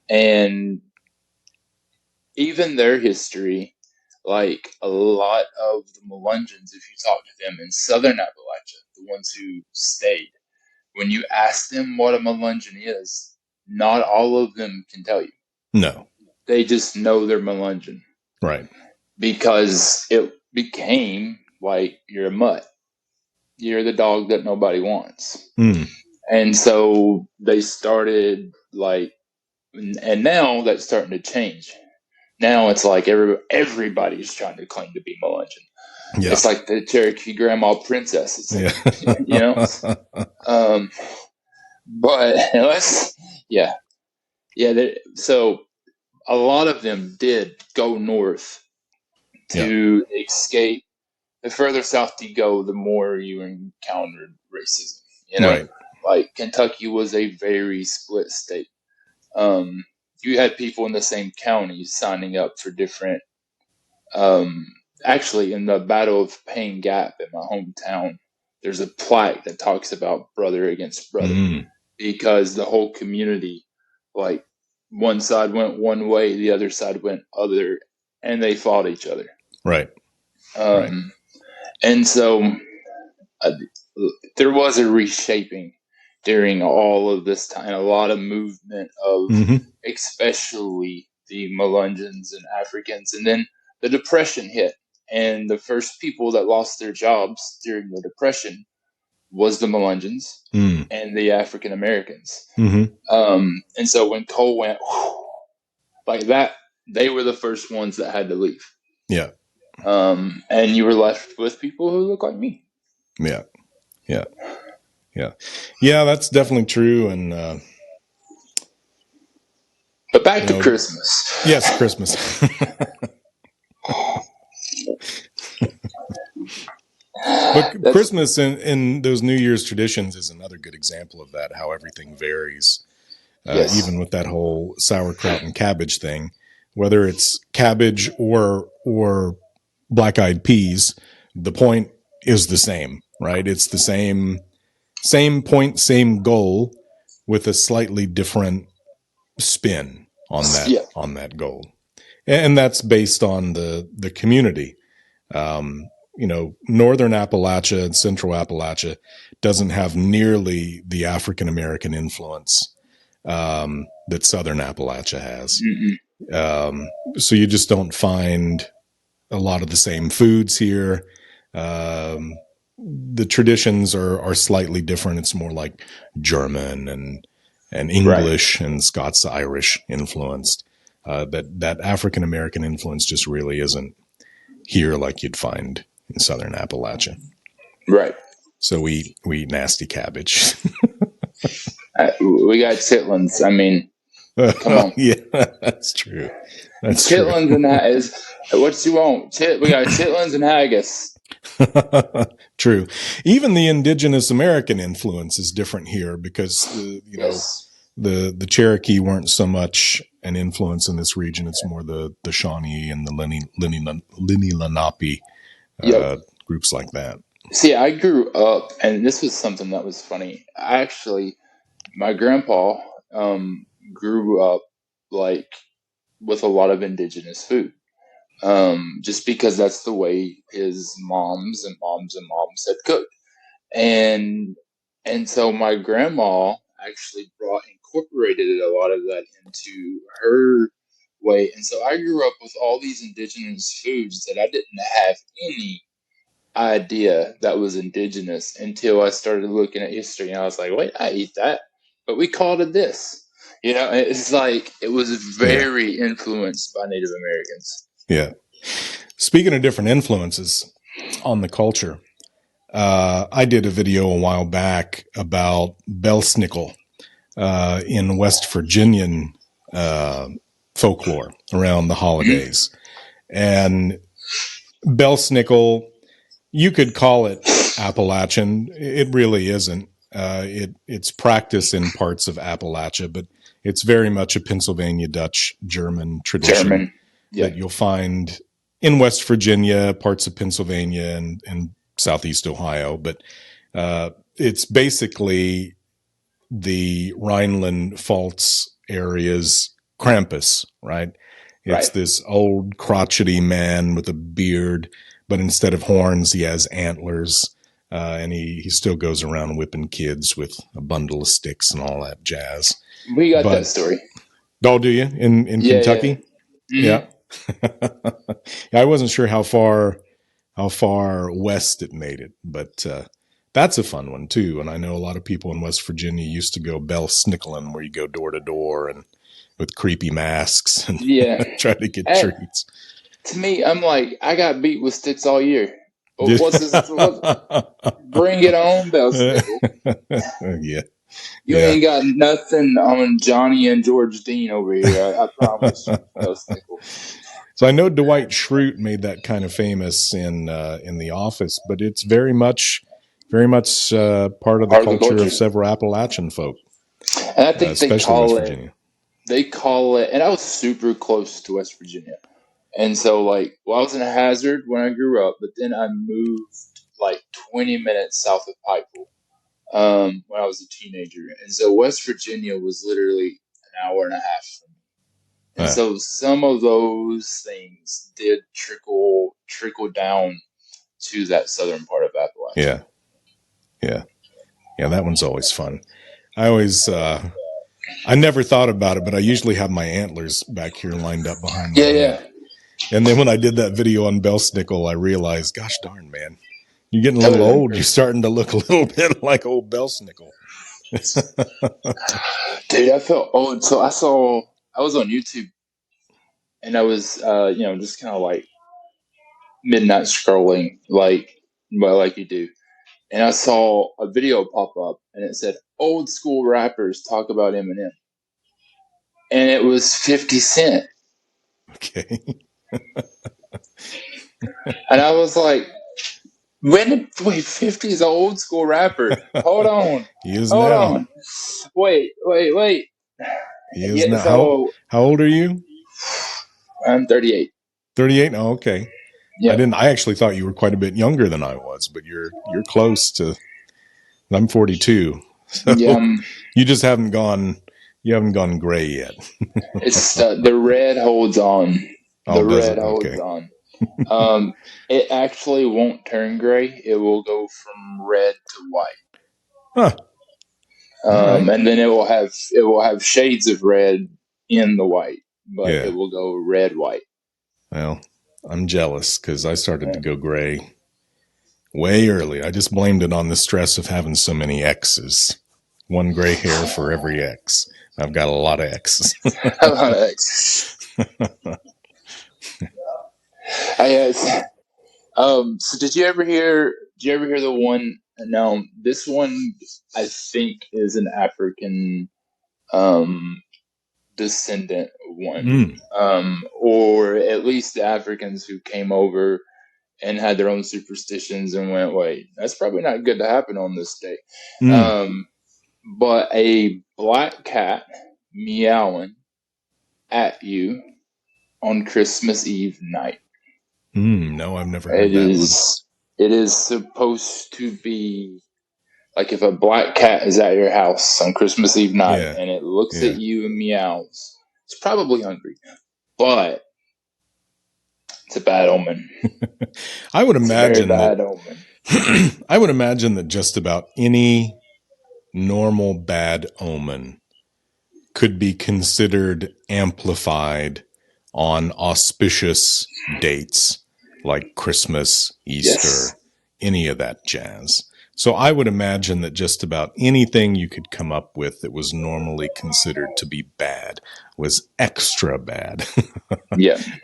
And even their history, like a lot of the Melungeons, if you talk to them in Southern Appalachia, the ones who stayed, when you ask them what a Melungeon is, not all of them can tell you. No. They just know they're Melungeon. Right. Because it became like you're a mutt. You're the dog that nobody wants. And so they started and now that's starting to change. Now it's like everybody's trying to claim to be Melungeon. Yeah. It's like the Cherokee Grandma Princess. It's like, you know? But so a lot of them did go north to escape. The further south you go, the more you encountered racism. You know, like Kentucky was a very split state. You had people in the same county signing up for different. Actually, in the Battle of Payne Gap in my hometown, there's a plaque that talks about brother against brother because the whole community, like one side went one way, the other side went other, and they fought each other. Right. And so there was a reshaping during all of this time, a lot of movement of especially the Melungeons and Africans. And then the Depression hit, and the first people that lost their jobs during the Depression was the Melungeons and the African Americans. And so when coal went like that, they were the first ones that had to leave. Yeah. And you were left with people who look like me. Yeah. Yeah. Yeah. Yeah, that's definitely true. And, but back to Christmas. Yes, Christmas. But Christmas and those New Year's traditions is another good example of that, how everything varies. Even with that whole sauerkraut and cabbage thing, whether it's cabbage or black-eyed peas, the point is the same, right? It's the same point, same goal with a slightly different spin on that goal. And that's based on the community. Northern Appalachia and Central Appalachia doesn't have nearly the African American influence that Southern Appalachia has. So you just don't find a lot of the same foods here. The traditions are slightly different. It's more like German and and English and Scots-Irish influenced. That African-American influence just really isn't here like you'd find in Southern Appalachia. Right. So we eat nasty cabbage. We got chitlins. I mean, come on. Yeah, that's true. That's chitlins true. And that is what you want. We got chitlins and haggis. True. Even the indigenous American influence is different here because the Cherokee weren't so much an influence in this region. It's more the Shawnee and the Lenni Lenape groups like that. See, I grew up, and this was something that was funny. My grandpa grew up like with a lot of indigenous food. Just because that's the way his moms had cooked. And so my grandma actually incorporated a lot of that into her way. And so I grew up with all these indigenous foods that I didn't have any idea that was indigenous until I started looking at history. And I was like, wait, I eat that, but we called it this. It's like it was very influenced by Native Americans. Yeah. Speaking of different influences on the culture, I did a video a while back about belsnickel in West Virginian folklore around the holidays. And belsnickel, you could call it Appalachian. It really isn't. It's practiced in parts of Appalachia, but it's very much a Pennsylvania Dutch German tradition that you'll find in West Virginia, parts of Pennsylvania, and Southeast Ohio. But it's basically the Rhineland-Pfalz area's Krampus, right? It's this old crotchety man with a beard, but instead of horns, he has antlers. And he still goes around whipping kids with a bundle of sticks and all that jazz. We got that story. Oh, do you? In Kentucky? Yeah. I wasn't sure how far west it made it, but that's a fun one too. And I know a lot of people in West Virginia used to go belsnickeling, where you go door to door and with creepy masks and try to get treats. To me, I'm like, I got beat with sticks all year. What's this? Bring it on, belsnickel. Yeah. You ain't got nothing on Johnny and George Dean over here. I promise you, belsnickel. So I know Dwight Schrute made that kind of famous in The Office, but it's very much part of the culture of several Appalachian folk. And I think they call it, and I was super close to West Virginia. And so, I was in Hazard when I grew up, but then I moved 20 minutes south of Pikeville when I was a teenager. And so West Virginia was literally an hour and a half from me. And so some of those things did trickle down to that southern part of Appalachia. Yeah, that one's always fun. I never thought about it, but I usually have my antlers back here lined up behind my head. And then when I did that video on belsnickel, I realized, gosh darn, man, you're getting a little old. You're starting to look a little bit like old belsnickel. Dude, I felt old. So I was on YouTube, and I was, just kind of midnight scrolling, like you do. And I saw a video pop up, and it said, old school rappers talk about Eminem. And it was 50 Cent. Okay. And I was like, wait, 50's an old school rapper. Hold on. He is Hold now. On. Wait. He is now. So, how old are you? I'm 38. 38? Oh, okay. Yeah. I actually thought you were quite a bit younger than I was, but you're close to. I'm 42. So you just haven't gone gray yet. It's the red holds on. The red holds on. It actually won't turn gray. It will go from red to white. Huh. And then it will have shades of red in the white, but it will go red white. Well, I'm jealous because I started to go gray way early. I just blamed it on the stress of having so many exes. One gray hair for every X. I've got a lot of X's. A lot of X. So did you ever hear the one? Now this one I think is an African descendant one, or at least the Africans who came over and had their own superstitions and went, wait, that's probably not good to happen on this day. But a black cat meowing at you on Christmas Eve night. No, I've never heard that one. It is supposed to be like if a black cat is at your house on Christmas Eve night and it looks at you and meows, it's probably hungry. But it's a bad omen. I would imagine omen. I would imagine that just about any normal bad omen could be considered amplified on auspicious dates like Christmas, Easter, any of that jazz. So I would imagine that just about anything you could come up with that was normally considered to be bad was extra bad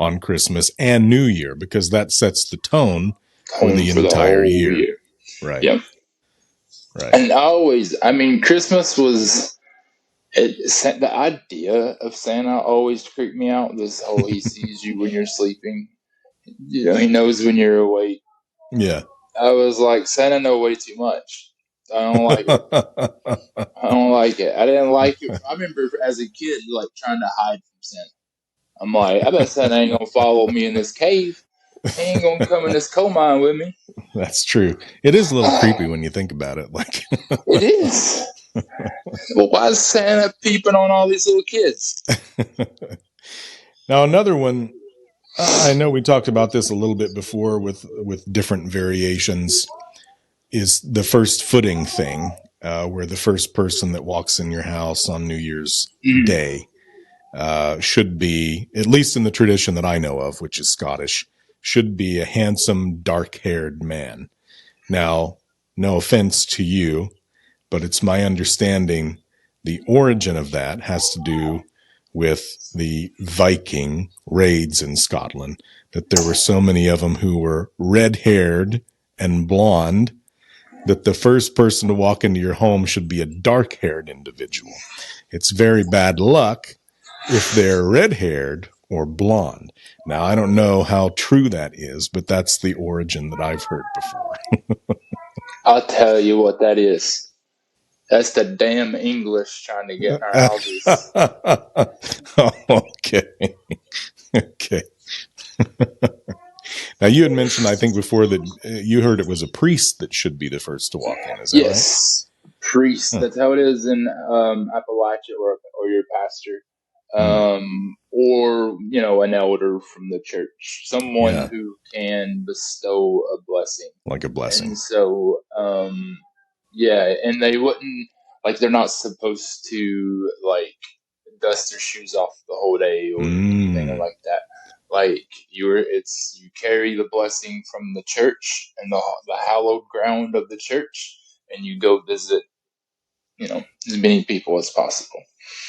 on Christmas and New Year, because that sets the tone for the entire year. Right. Yep. Right. And Christmas was the idea of Santa always creeped me out. This whole he sees you when you're sleeping. He knows when you're awake. Yeah. I was like, Santa know way too much. I don't like it. I don't like it. I didn't like it. I remember as a kid, like trying to hide from Santa. I'm like, I bet Santa ain't gonna follow me in this cave. He ain't gonna come in this coal mine with me. That's true. It is a little creepy when you think about it. Like it is. Well, why is Santa peeping on all these little kids? Now, another one. I know we talked about this a little bit before with different variations, is the first footing thing, where the first person that walks in your house on New Year's Day should be, at least in the tradition that I know of, which is Scottish, should be a handsome, dark-haired man. Now, no offense to you, but it's my understanding the origin of that has to do with the Viking raids in Scotland, that there were so many of them who were red-haired and blonde that the first person to walk into your home should be a dark-haired individual. It's very bad luck if they're red-haired or blonde. Now, I don't know how true that is, but that's the origin that I've heard before. I'll tell you what that is. That's the damn English trying to get in our houses. Okay. Okay. Now, you had mentioned, I think, before that you heard it was a priest that should be the first to walk in. Is that right? Yes, priest. Huh. That's how it is in Appalachia, or your pastor, or an elder from the church, someone who can bestow a blessing, like a blessing. And so, and they wouldn't, like, they're not supposed to like dust their shoes off the whole day or anything like that. Like you carry the blessing from the church and the hallowed ground of the church, and you go visit, as many people as possible.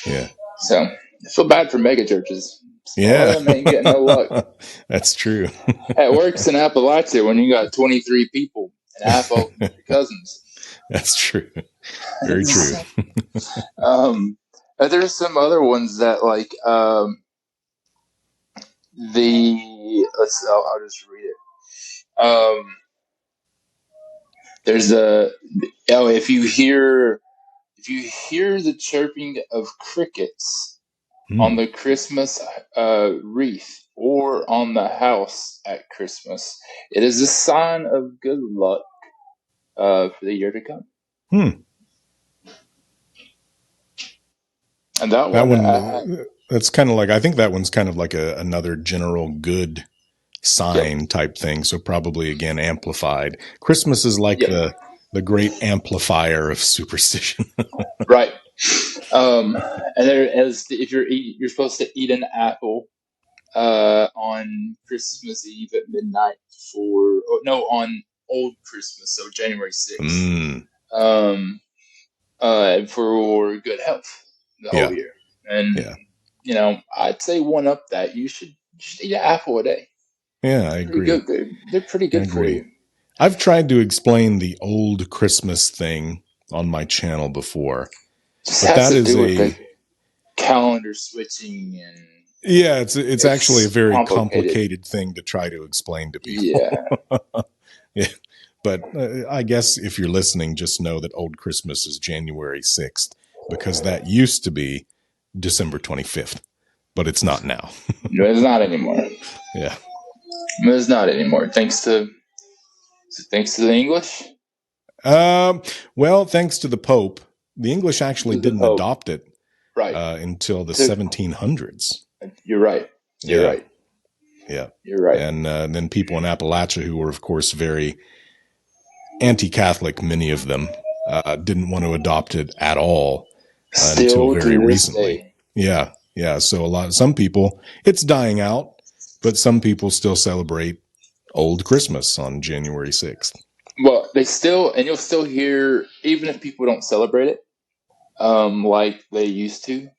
Yeah. So I feel bad for mega churches. Yeah. They ain't getting no luck. That's true. It works in Appalachia when you got 23 people and half of them your cousins. That's true. Very true. There's some other ones that like I'll just read it. There's if you hear the chirping of crickets on the Christmas wreath or on the house at Christmas, it is a sign of good luck for the year to come. And that one, that's kind of like, I think that one's kind of like another general good sign type thing. So probably again amplified. Christmas is like the great amplifier of superstition. Right. And if you're supposed to eat an apple on Christmas Eve at midnight on Old Christmas, so January 6th. for good health the whole year. And I'd say one up that you should eat an apple a day. Yeah, I agree. They're pretty good for you. I've tried to explain the old Christmas thing on my channel before. Just has to do with the calendar switching and it's actually a very complicated thing to try to explain to people. Yeah. But I guess if you're listening, just know that Old Christmas is January 6th, because that used to be December 25th, but it's not now. No, it's not anymore. Yeah. It's not anymore. Thanks to the English? Well, thanks to the Pope. The English actually didn't adopt it until the 1700s. You're right. You're right. Yeah. You're right. And then people in Appalachia, who were, of course, very anti-Catholic, many of them, didn't want to adopt it at all until very recently. Yeah. Yeah. So some people, it's dying out, but some people still celebrate Old Christmas on January 6th. Well, you'll still hear, even if people don't celebrate it, like they used to,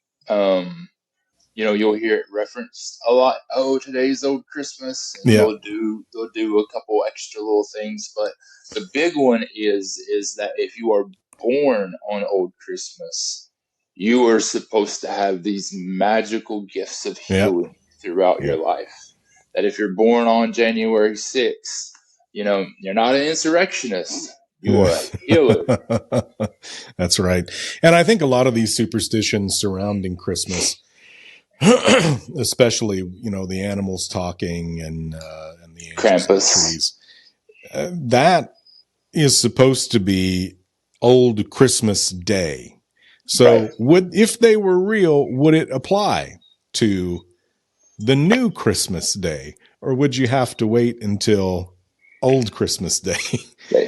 you'll hear it referenced a lot. Oh, today's Old Christmas. And they'll do a couple extra little things, but the big one is that if you are born on Old Christmas, you are supposed to have these magical gifts of healing throughout your life. That if you're born on January 6th, you're not an insurrectionist. You are a healer. That's right. And I think a lot of these superstitions surrounding Christmas, especially, the animals talking and the Krampus trees, that is supposed to be Old Christmas Day. So if they were real, would it apply to the new Christmas Day, or would you have to wait until Old Christmas Day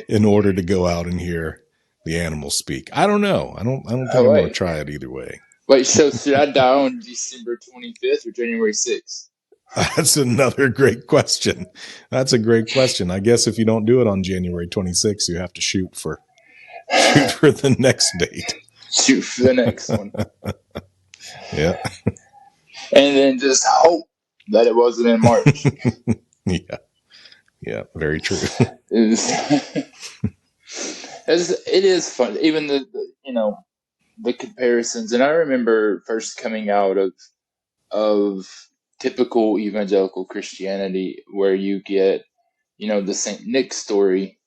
in order to go out and hear the animals speak? I don't know. I don't think I'm going to try it either way. Wait, so should I die on December 25th or January 6th? That's another great question. That's a great question. I guess if you don't do it on January 26th, you have to shoot for the next date. Shoot for the next one. Yeah. And then just hope that it wasn't in March. Yeah, very true. It is fun. Even the comparisons. And I remember first coming out of typical evangelical Christianity, where you get, the Saint Nick story,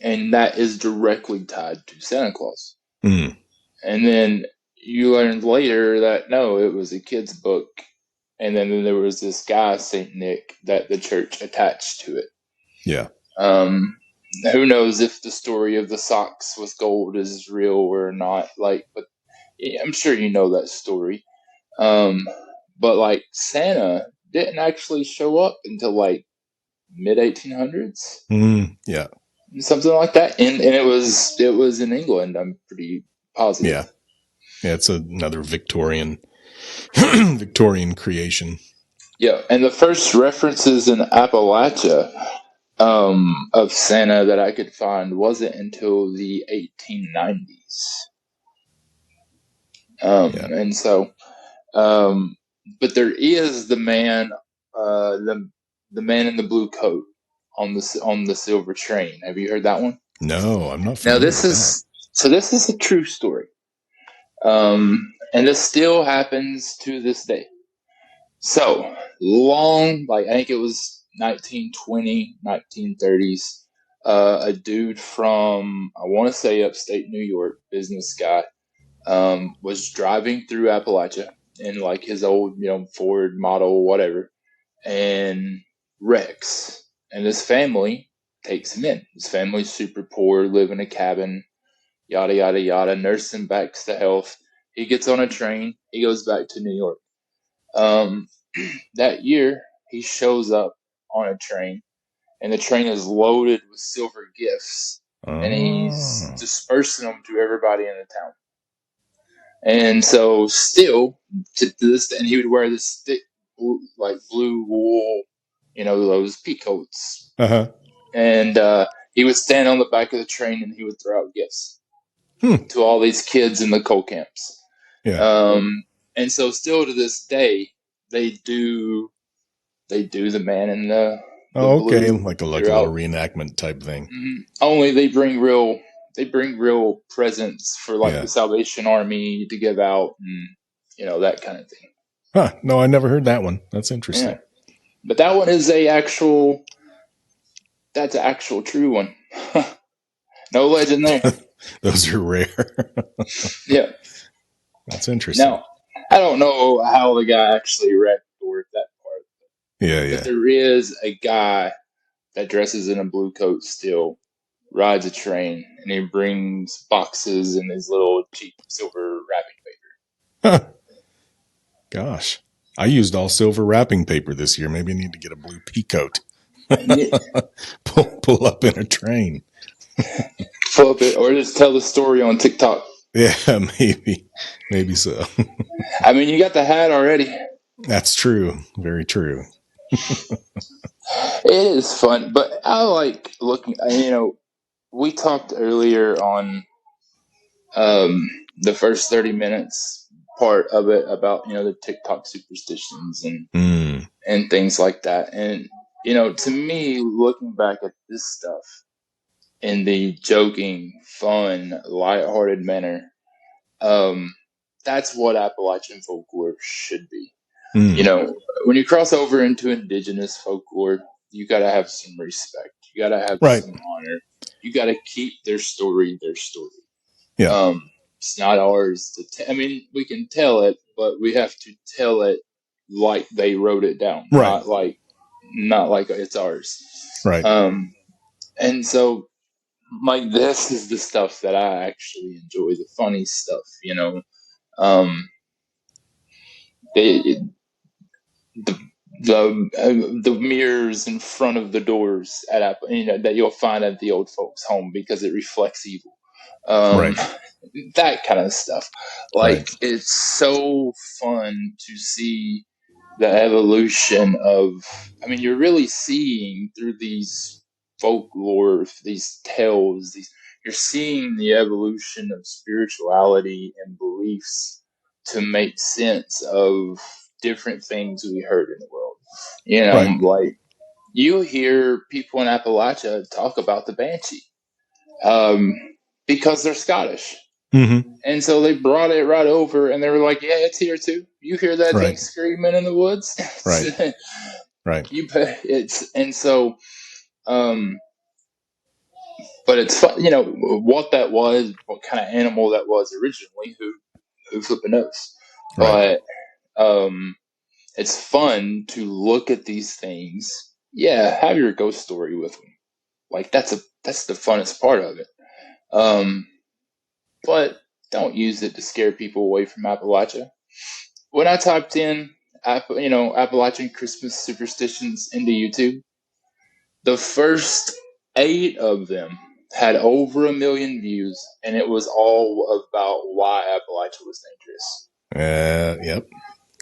and that is directly tied to Santa Claus. Mm. And then you learned later that no, it was a kid's book. And then there was this guy, Saint Nick, that the church attached to it. Yeah. Who knows if the story of the socks with gold is real or not? But I'm sure you know that story. But Santa didn't actually show up until mid 1800s. Yeah. Something like that, and it was in England. I'm pretty positive. Yeah, it's another Victorian creation. Yeah, and the first references in Appalachia of Santa that I could find wasn't until the 1890s. And so, but there is the man, the man in the blue coat on the silver train. Have you heard that one? No, I'm not familiar. Now this is a true story. And this still happens to this day. So long, I think it was 1920, 1930s, a dude from, I want to say upstate New York, business guy, was driving through Appalachia in his old, Ford model, whatever, and wrecks. And his family takes him in. His family's super poor, live in a cabin, yada, yada, yada, nurse him back to health. He gets on a train. He goes back to New York. That year, he shows up on a train, and the train is loaded with silver gifts, and he's dispersing them to everybody in the town. And so still, to this, and he would wear this thick, blue wool, those peacoats. Uh-huh. And he would stand on the back of the train, and he would throw out gifts. to all these kids in the coal camps. Yeah. And so still to this day, they do the man in the Okay. blue Like a little throughout. reenactment type thing. Only they bring real presents for like Yeah. the Salvation Army to give out, and that kind of thing. Huh. No, I never heard that one. That's interesting. Yeah. But that one is that's an actual true one. No legend there. Those are rare. Yeah. That's interesting. Now, I don't know how the guy actually wrecked or that part. Yeah. But there is a guy that dresses in a blue coat still, rides a train, and he brings boxes in his little cheap silver wrapping paper. Huh. Gosh. I used all silver wrapping paper this year. Maybe I need to get a blue pea coat. pull up in a train. Pull up it, or just tell the story on TikTok. Yeah, maybe so. I mean, you got the hat already. That's true. Very true. It is fun, but I like looking. We talked earlier on the first 30 minutes part of it about the TikTok superstitions and things like that. And to me, looking back at this stuff in the joking, fun, lighthearted manner, that's what Appalachian folklore should be. When you cross over into indigenous folklore, you got to have some respect. You got to have some honor. You got to keep their story. Yeah. It's not ours to I mean, we can tell it, but we have to tell it like they wrote it down, not like it's ours. Right. And so, like, this is the stuff that I actually enjoy, the funny stuff, the mirrors in front of the doors that you'll find at the old folks' home because it reflects evil. That kind of stuff. Like, it's so fun to see the evolution of. I mean, you're really seeing through these folklore, these tales. You're seeing the evolution of spirituality and beliefs to make sense of different things we heard in the world. Like you hear people in Appalachia talk about the Banshee because they're Scottish. Mm-hmm. And so they brought it right over and they were like, yeah, it's here too. You hear that thing screaming in the woods? Right. And so, but it's fun, what that was, what kind of animal that was originally, who flipping knows. But, it's fun to look at these things. Yeah, have your ghost story with them. Like that's the funnest part of it. But don't use it to scare people away from Appalachia. When I typed in Appalachian Christmas superstitions into YouTube, the first 8 of them had over 1 million views, and it was all about why Appalachia was dangerous.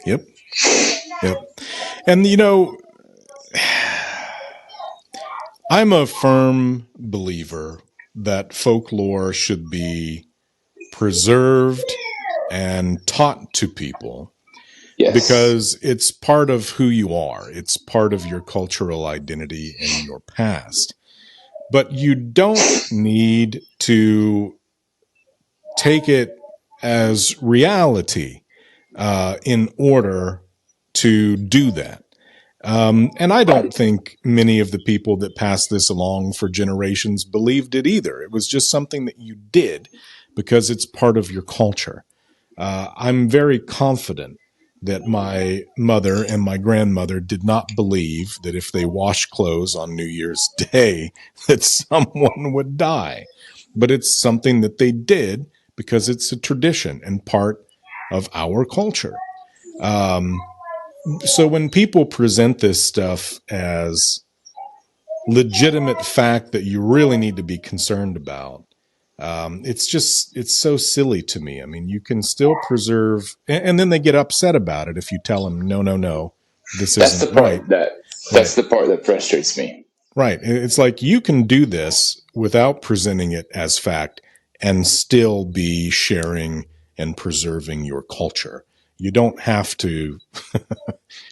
Yep. And I'm a firm believer that folklore should be preserved and taught to people. Yes. Because it's part of who you are. It's part of your cultural identity and your past. But you don't need to take it as reality in order to do that. And I don't think many of the people that passed this along for generations believed it either. It was just something that you did because it's part of your culture. I'm very confident that my mother and my grandmother did not believe that if they washed clothes on New Year's Day, that someone would die. But it's something that they did because it's a tradition and part of our culture. So when people present this stuff as legitimate fact that you really need to be concerned about, it's so silly to me. I mean, you can still preserve, and then they get upset about it if you tell them, no, this isn't right. That's the part that frustrates me. Right. It's like you can do this without presenting it as fact, and still be sharing and preserving your culture. You don't have to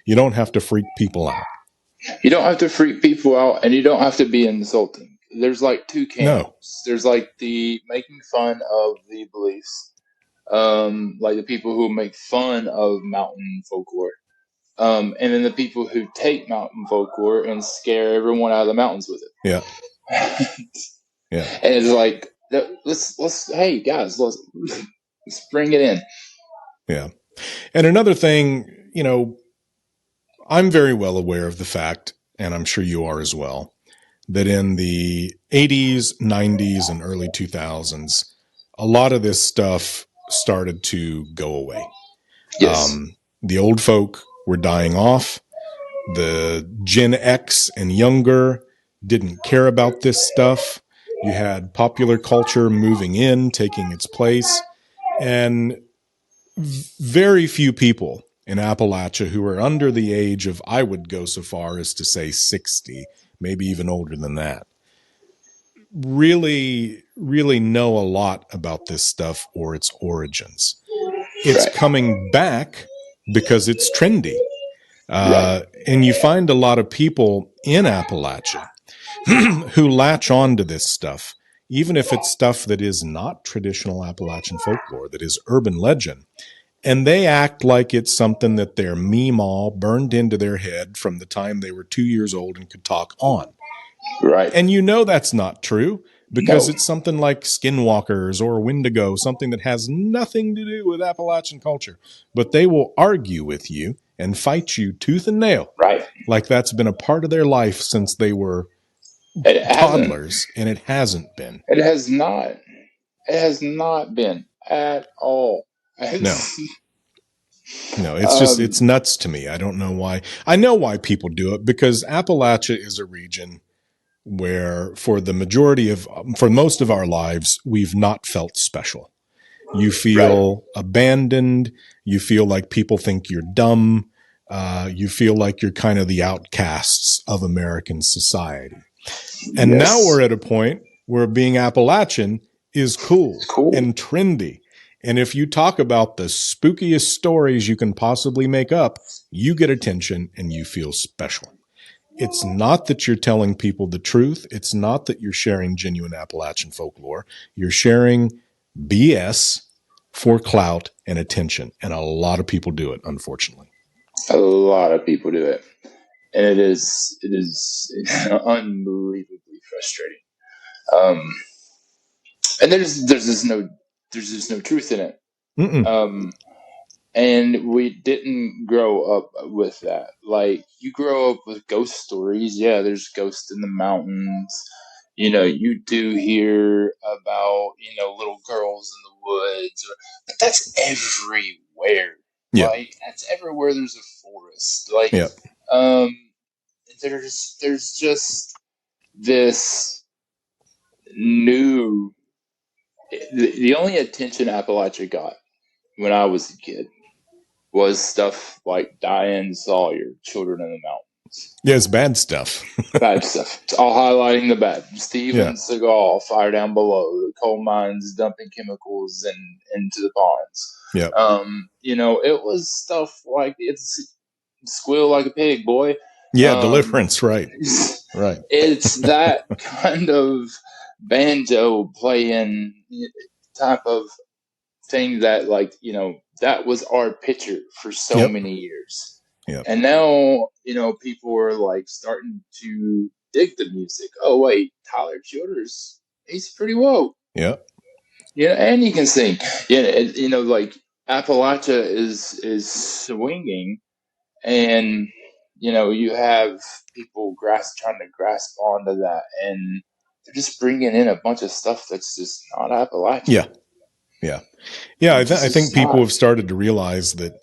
you don't have to freak people out. You don't have to freak people out, and you don't have to be insulting. There's like two camps. No. There's like the making fun of the beliefs, like the people who make fun of mountain folklore, and then the people who take mountain folklore and scare everyone out of the mountains with it. Yeah. Yeah. And it's like, let's hey guys, let's bring it in. Yeah. And another thing, you know, I'm very well aware of the fact, and I'm sure you are as well, that in the 80s, 90s, and early 2000s, a lot of this stuff started to go away. Yes. The old folk were dying off. The Gen X and younger didn't care about this stuff. You had popular culture moving in, taking its place, and very few people in Appalachia who are under the age of, I would go so far as to say 60, maybe even older than that, really know a lot about this stuff or its origins. It's Right. coming back because it's trendy. Right. And you find a lot of people in Appalachia who latch on to this stuff, even if it's stuff that is not traditional Appalachian folklore, that is urban legend. And they act like it's something that their meemaw burned into their head from the time they were 2 years old and could talk on. Right. And you know that's not true because No. it's something like Skinwalkers or Wendigo, something that has nothing to do with Appalachian culture. But they will argue with you and fight you tooth and nail. Right. Like that's been a part of their life since they were It hasn't. toddlers, and it hasn't been. It has not. It has not been at all. No. No, it's just, it's nuts to me. I don't know why. I know why people do it, because Appalachia is a region where for most of our lives, we've not felt special. You feel abandoned. You feel like people think you're dumb. You feel like you're kind of the outcasts of American society. And Yes. now we're at a point where being Appalachian is cool and trendy. And if you talk about the spookiest stories you can possibly make up, you get attention and you feel special. It's not that you're telling people the truth. It's not that you're sharing genuine Appalachian folklore. You're sharing BS for clout and attention. And a lot of people do it, unfortunately. A lot of people do it. And it is unbelievably frustrating. And there's just no truth in it. And we didn't grow up with that. Like, you grow up with ghost stories. Yeah, there's ghosts in the mountains. You know, you do hear about, little girls in the woods. But that's everywhere. Yeah. Like, that's everywhere there's a forest. Like, Yeah. there's just this new... The only attention Appalachia got when I was a kid was stuff like Diane Sawyer, Children in the Mountains. Yeah, it's bad stuff. Bad stuff. It's all highlighting the bad. Steven Seagal, Fire Down Below, the coal mines dumping chemicals into the ponds. Yeah. It was stuff like it's Squeal Like a Pig, boy. Yeah, Deliverance, right. Right. It's that kind of banjo playing type of thing that, that was our picture for so many years. Yep. And now, people are like starting to dig the music. Oh, wait, Tyler Childers, he's pretty woke. Yep. And he can sing. Like Appalachia is swinging, and you have people trying to grasp onto that, and they're just bringing in a bunch of stuff that's just not Appalachia. Yeah. I think people have started to realize that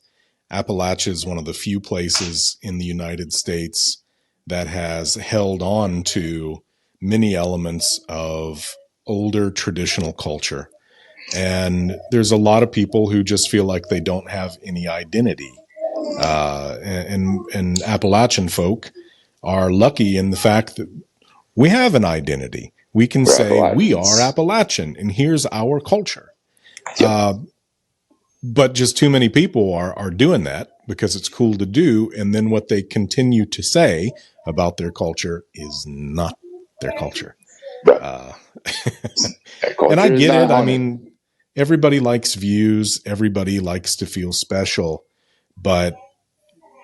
Appalachia is one of the few places in the United States that has held on to many elements of older traditional culture. And there's a lot of people who just feel like they don't have any identity. And Appalachian folk are lucky in the fact that we have an identity. We can say we are Appalachians. Appalachian and here's our culture. Yep. But just too many people are doing that because it's cool to do. And then what they continue to say about their culture is not their culture. Right. And I get it. I haunted. mean, everybody likes views. Everybody likes to feel special. But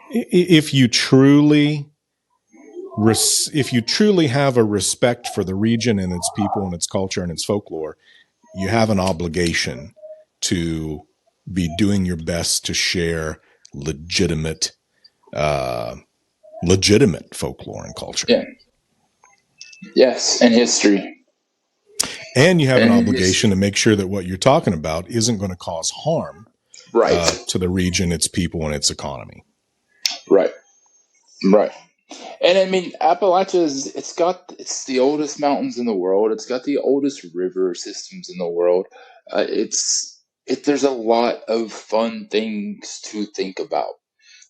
if you truly have a respect for the region and its people and its culture and its folklore, you have an obligation to be doing your best to share legitimate folklore and culture. Yeah. Yes, and history. And you have an obligation to make sure that what you're talking about isn't going to cause harm to the region, its people, and its economy. Right. Right. And I mean, Appalachia it's the oldest mountains in the world. It's got the oldest river systems in the world. There's a lot of fun things to think about.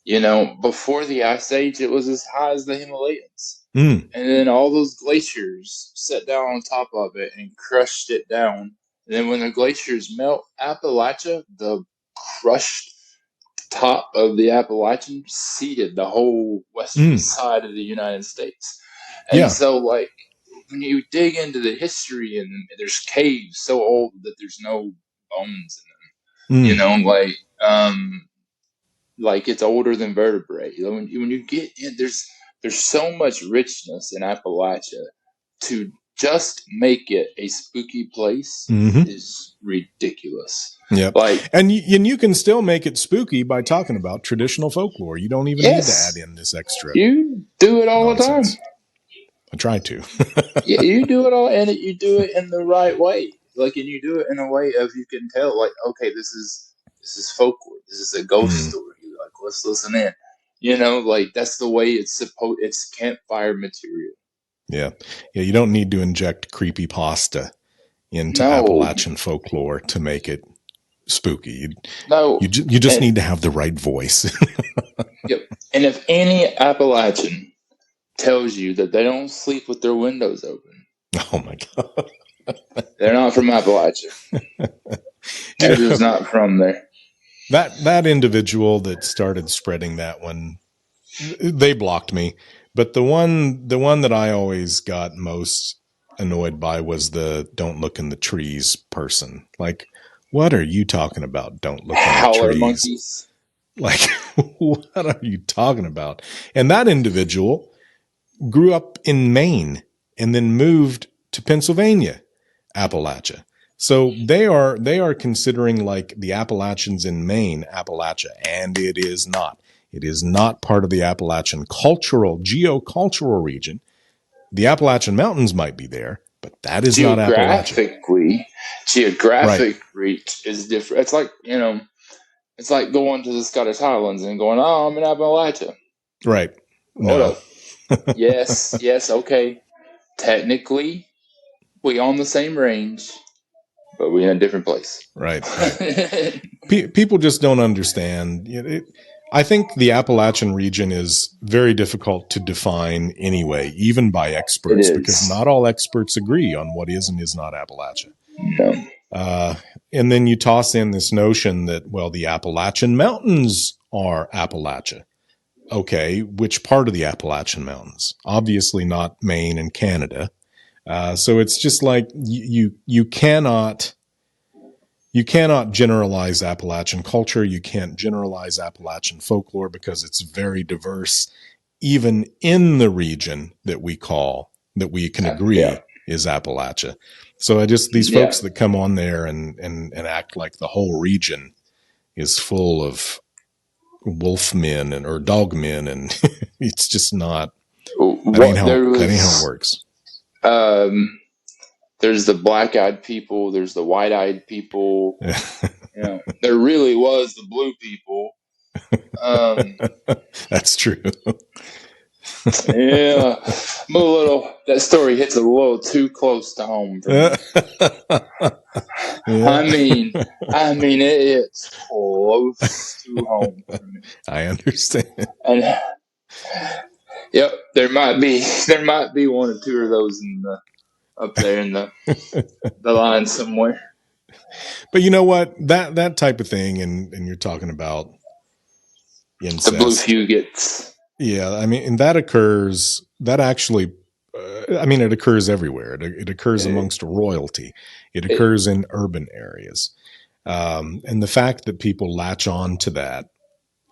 You know, before the Ice Age, it was as high as the Himalayas. And then all those glaciers set down on top of it and crushed it down. And then when the glaciers melt, Appalachia, the crushed top of the Appalachian, seeded the whole western side of the United States. And so, like, when you dig into the history, and there's caves so old that there's no bones in them, you know, like it's older than vertebrae. You know, when you get in, there's so much richness in Appalachia. To just make it a spooky place is ridiculous. Yep. And you can still make it spooky by talking about traditional folklore. You don't even need to add in this extra. You do it all nonsense. the time. I try to. Yeah, you do it all, and you do it in the right way. Like, and you do it in a way of you can tell, like, okay, this is folklore. This is a ghost story. Like, let's listen in. You know, like that's the way it's campfire material. Yeah. You don't need to inject creepypasta into Appalachian folklore to make it spooky. You just need to have the right voice. Yep. And if any Appalachian tells you that they don't sleep with their windows open, oh my God, they're not from Appalachia. They're just not from there. That individual that started spreading that one, they blocked me. But the one that I always got most annoyed by was the "don't look in the trees" person. Like, what are you talking about? Don't look in the trees. Monkeys. Like, what are you talking about? And that individual grew up in Maine and then moved to Pennsylvania, Appalachia. So they are considering like the Appalachians in Maine, Appalachia, and it is not. It is not part of the Appalachian geocultural region. The Appalachian Mountains might be there, but that is not Appalachia. Geographic reach is different. It's like, you know, it's like going to the Scottish Highlands and going, "Oh, I'm in Appalachia." Right. No. Yes, okay. Technically, we on the same range, but we're in a different place. Right. People just don't understand. I think the Appalachian region is very difficult to define anyway, even by experts, because not all experts agree on what is and is not Appalachia. No. And then you toss in this notion that, well, the Appalachian Mountains are Appalachia. Okay, which part of the Appalachian Mountains? Obviously not Maine and Canada. So it's just like you cannot generalize Appalachian culture. You can't generalize Appalachian folklore because it's very diverse, even in the region that we can agree is Appalachia. So these folks that come on there and act like the whole region is full of wolf men or dog men, and it's just not. That ain't how it works. There's the black-eyed people. There's the white-eyed people. You know, there really was the blue people. That's true. Yeah, that story hits a little too close to home for me. I mean, it hits close to home for me. I understand. And yep, there might be one or two of those up there in the line somewhere. But you know what? That type of thing, and you're talking about incest. The blue fugits. Yeah, I mean, and that occurs. That actually, I mean, it occurs everywhere. It occurs amongst royalty. It occurs in urban areas, and the fact that people latch on to that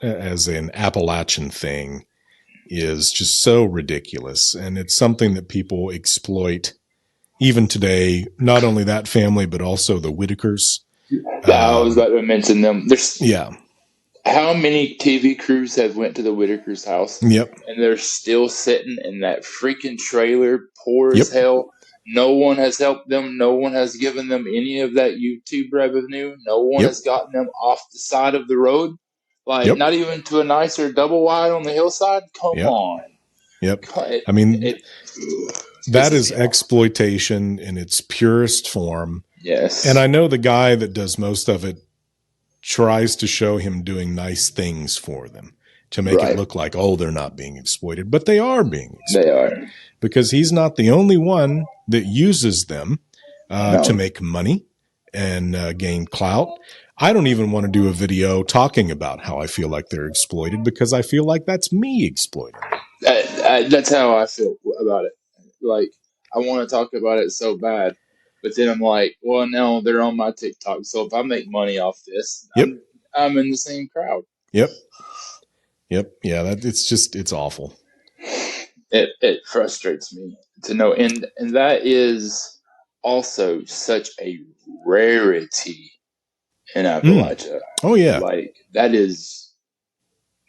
as an Appalachian thing is just so ridiculous, and it's something that people exploit even today. Not only that family, but also the Whitakers. I was about to mention them. Yeah. How many TV crews have went to the Whitaker's house? Yep. And they're still sitting in that freaking trailer, poor as hell. No one has helped them. No one has given them any of that YouTube revenue. No one has gotten them off the side of the road. Like, not even to a nicer double wide on the hillside. Come on. Yep. I mean, that is exploitation in its purest form. Yes. And I know the guy that does most of it tries to show him doing nice things for them to make it look like, oh, they're not being exploited, but they are being exploited. They are. Because he's not the only one that uses them to make money and gain clout. I don't even want to do a video talking about how I feel like they're exploited because I feel like that's me exploited. That's how I feel about it. Like, I want to talk about it so bad. But then I'm like, well, no, they're on my TikTok. So if I make money off this, I'm in the same crowd. Yep. Yeah, it's awful. It frustrates me to know. And that is also such a rarity in Appalachia. Oh, yeah. Like, that is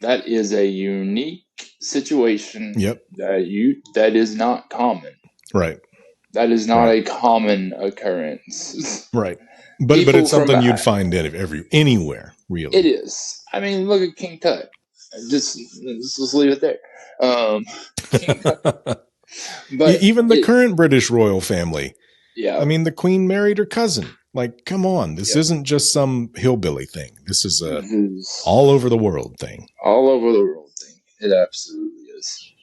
a unique situation that is not common. Right. That is not a common occurrence. Right. But it's something you'd find anywhere, really. It is. I mean, look at King Tut. Just leave it there. But even the current British royal family. Yeah. I mean, the Queen married her cousin. Like, come on. This isn't just some hillbilly thing. This is a all over the world thing. All over the world thing. It absolutely is.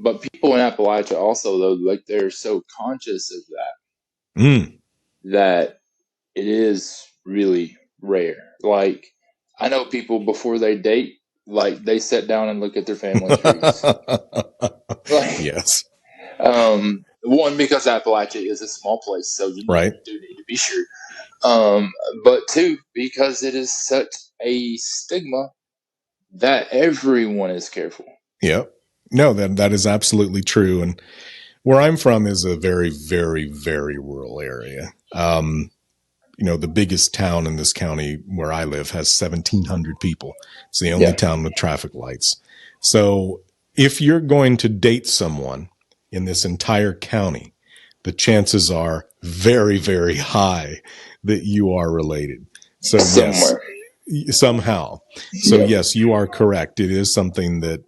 But people in Appalachia also, though, like, they're so conscious of that, that it is really rare. Like, I know people before they date, like, they sit down and look at their family trees. Yes. One, because Appalachia is a small place, so you do need to be sure. But two, because it is such a stigma that everyone is careful. Yep. No, that is absolutely true. And where I'm from is a very, very, very rural area. The biggest town in this county where I live has 1,700 people. It's the only town with traffic lights. So if you're going to date someone in this entire county, the chances are very, very high that you are related. So somewhere. Yes, somehow. So yes, you are correct. It is something that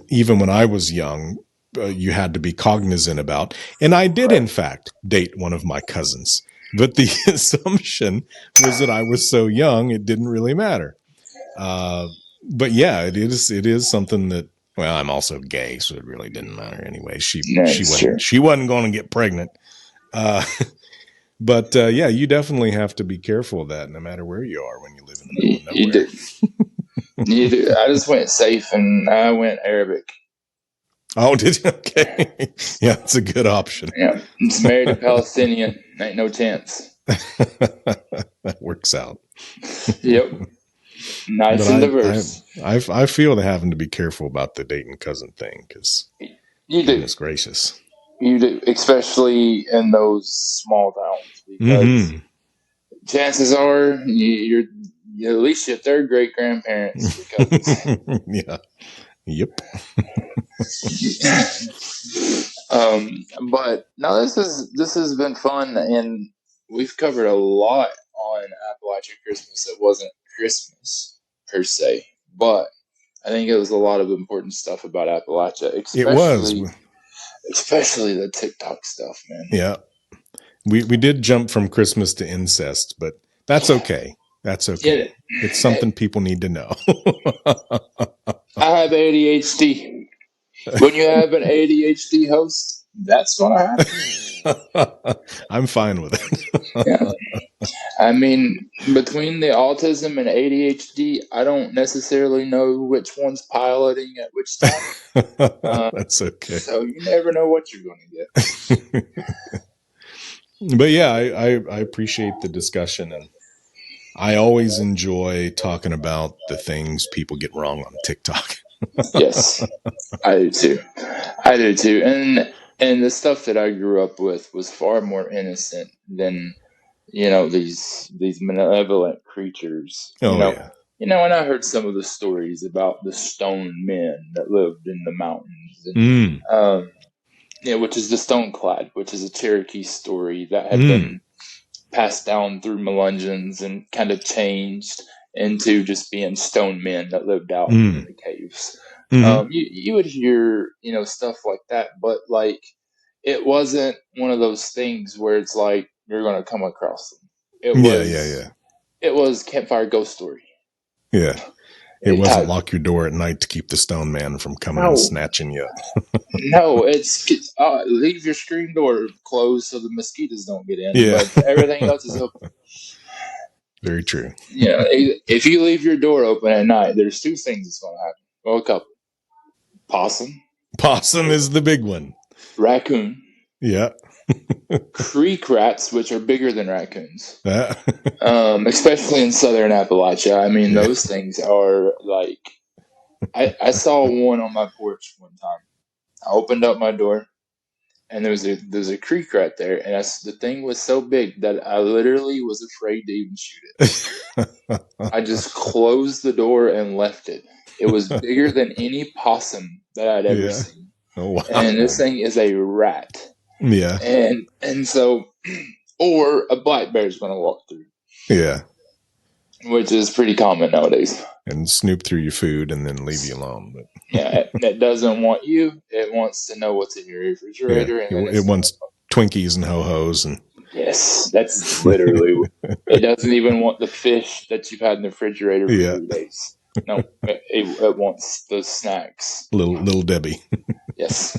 even when I was young, you had to be cognizant about. And I did, in fact, date one of my cousins. But the assumption was that I was so young, it didn't really matter. But yeah, it is something that, well, I'm also gay, so it really didn't matter anyway. She wasn't going to get pregnant. But yeah, you definitely have to be careful of that no matter where you are when you live in the middle of nowhere. You do. You do. I just went safe and I went Arabic. Oh, did you? Okay. Yeah, it's a good option. Yeah. Just married a Palestinian. Ain't no chance. That works out. Yep. Nice and diverse. I feel having to be careful about the dating cousin thing because goodness gracious. You do, especially in those small towns, because chances are you're at least your third great grandparents. Yeah. Yep. But no, this has been fun, and we've covered a lot on Appalachian Christmas. It wasn't Christmas per se, but I think it was a lot of important stuff about Appalachia. Especially the TikTok stuff, man. Yeah, we did jump from Christmas to incest, but that's okay. That's okay. It's something people need to know. I have ADHD. When you have an ADHD host, that's going to happen. I'm fine with it. Yeah. I mean, between the autism and ADHD, I don't necessarily know which one's piloting at which time. That's okay. So you never know what you're going to get. But yeah, I appreciate the discussion, and I always enjoy talking about the things people get wrong on TikTok. Yes, I do too. And the stuff that I grew up with was far more innocent than, these malevolent creatures. Yeah. And I heard some of the stories about the stone men that lived in the mountains, and, which is the Stoneclad, which is a Cherokee story that had been passed down through Melungeons and kind of changed into just being stone men that lived out in the caves. You would hear, stuff like that, but like, it wasn't one of those things where it's like you're going to come across them. It was campfire ghost story. Yeah. It wasn't lock your door at night to keep the stone man from coming and snatching you. No, it's leave your screen door closed so the mosquitoes don't get in. Yeah. But everything else is open. Very true. If you leave your door open at night, there's two things that's going to happen. Well, a couple. Possum. Possum is the big one. Raccoon. Yeah. Creek rats, which are bigger than raccoons. Especially in southern Appalachia. I mean, those things are like... I saw one on my porch one time. I opened up my door, and there's a creek rat there, and the thing was so big that I literally was afraid to even shoot it. I just closed the door and left it. It was bigger than any possum that I'd ever seen. Oh, wow. And this thing is a rat. Yeah. And so, or a black bear is going to walk through. Yeah. Which is pretty common nowadays. And snoop through your food and then leave you alone. But yeah, it doesn't want you. It wants to know what's in your refrigerator. Yeah. It wants Twinkies and ho-hos. And yes, that's literally. It doesn't even want the fish that you've had in the refrigerator for 3 days. No, it wants the snacks. Little Debbie. Yes.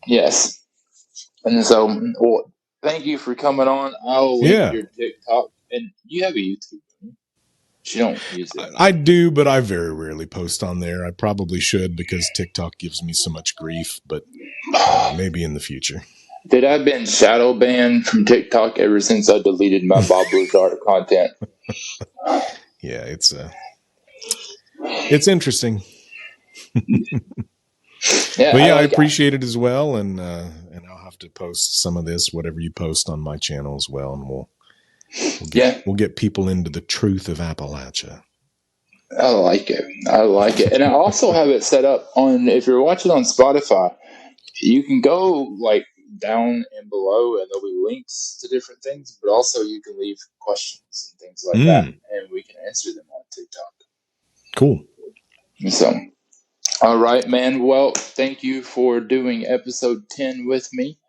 Yes. And so, thank you for coming on. I'll link your TikTok. And you have a YouTube, don't you? You don't use it. I do, but I very rarely post on there. I probably should because TikTok gives me so much grief, but maybe in the future. Dude, I've been shadow banned from TikTok ever since I deleted my Bob Lazar content. Yeah, it's interesting. Yeah, but I appreciate it as well, and I'll have to post some of this, whatever you post, on my channel as well, and we'll get people into the truth of Appalachia. I like it. And I also have it set up on, if you're watching on Spotify, you can go like down and below and there'll be links to different things, but also you can leave questions and things like that, and we can answer them on TikTok. Cool. So, all right, man. Well, thank you for doing episode 10 with me.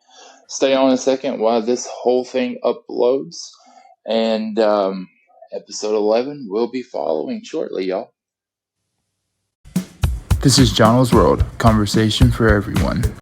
Stay on a second while this whole thing uploads. And episode 11 will be following shortly, y'all. This is Jono's World, conversation for everyone.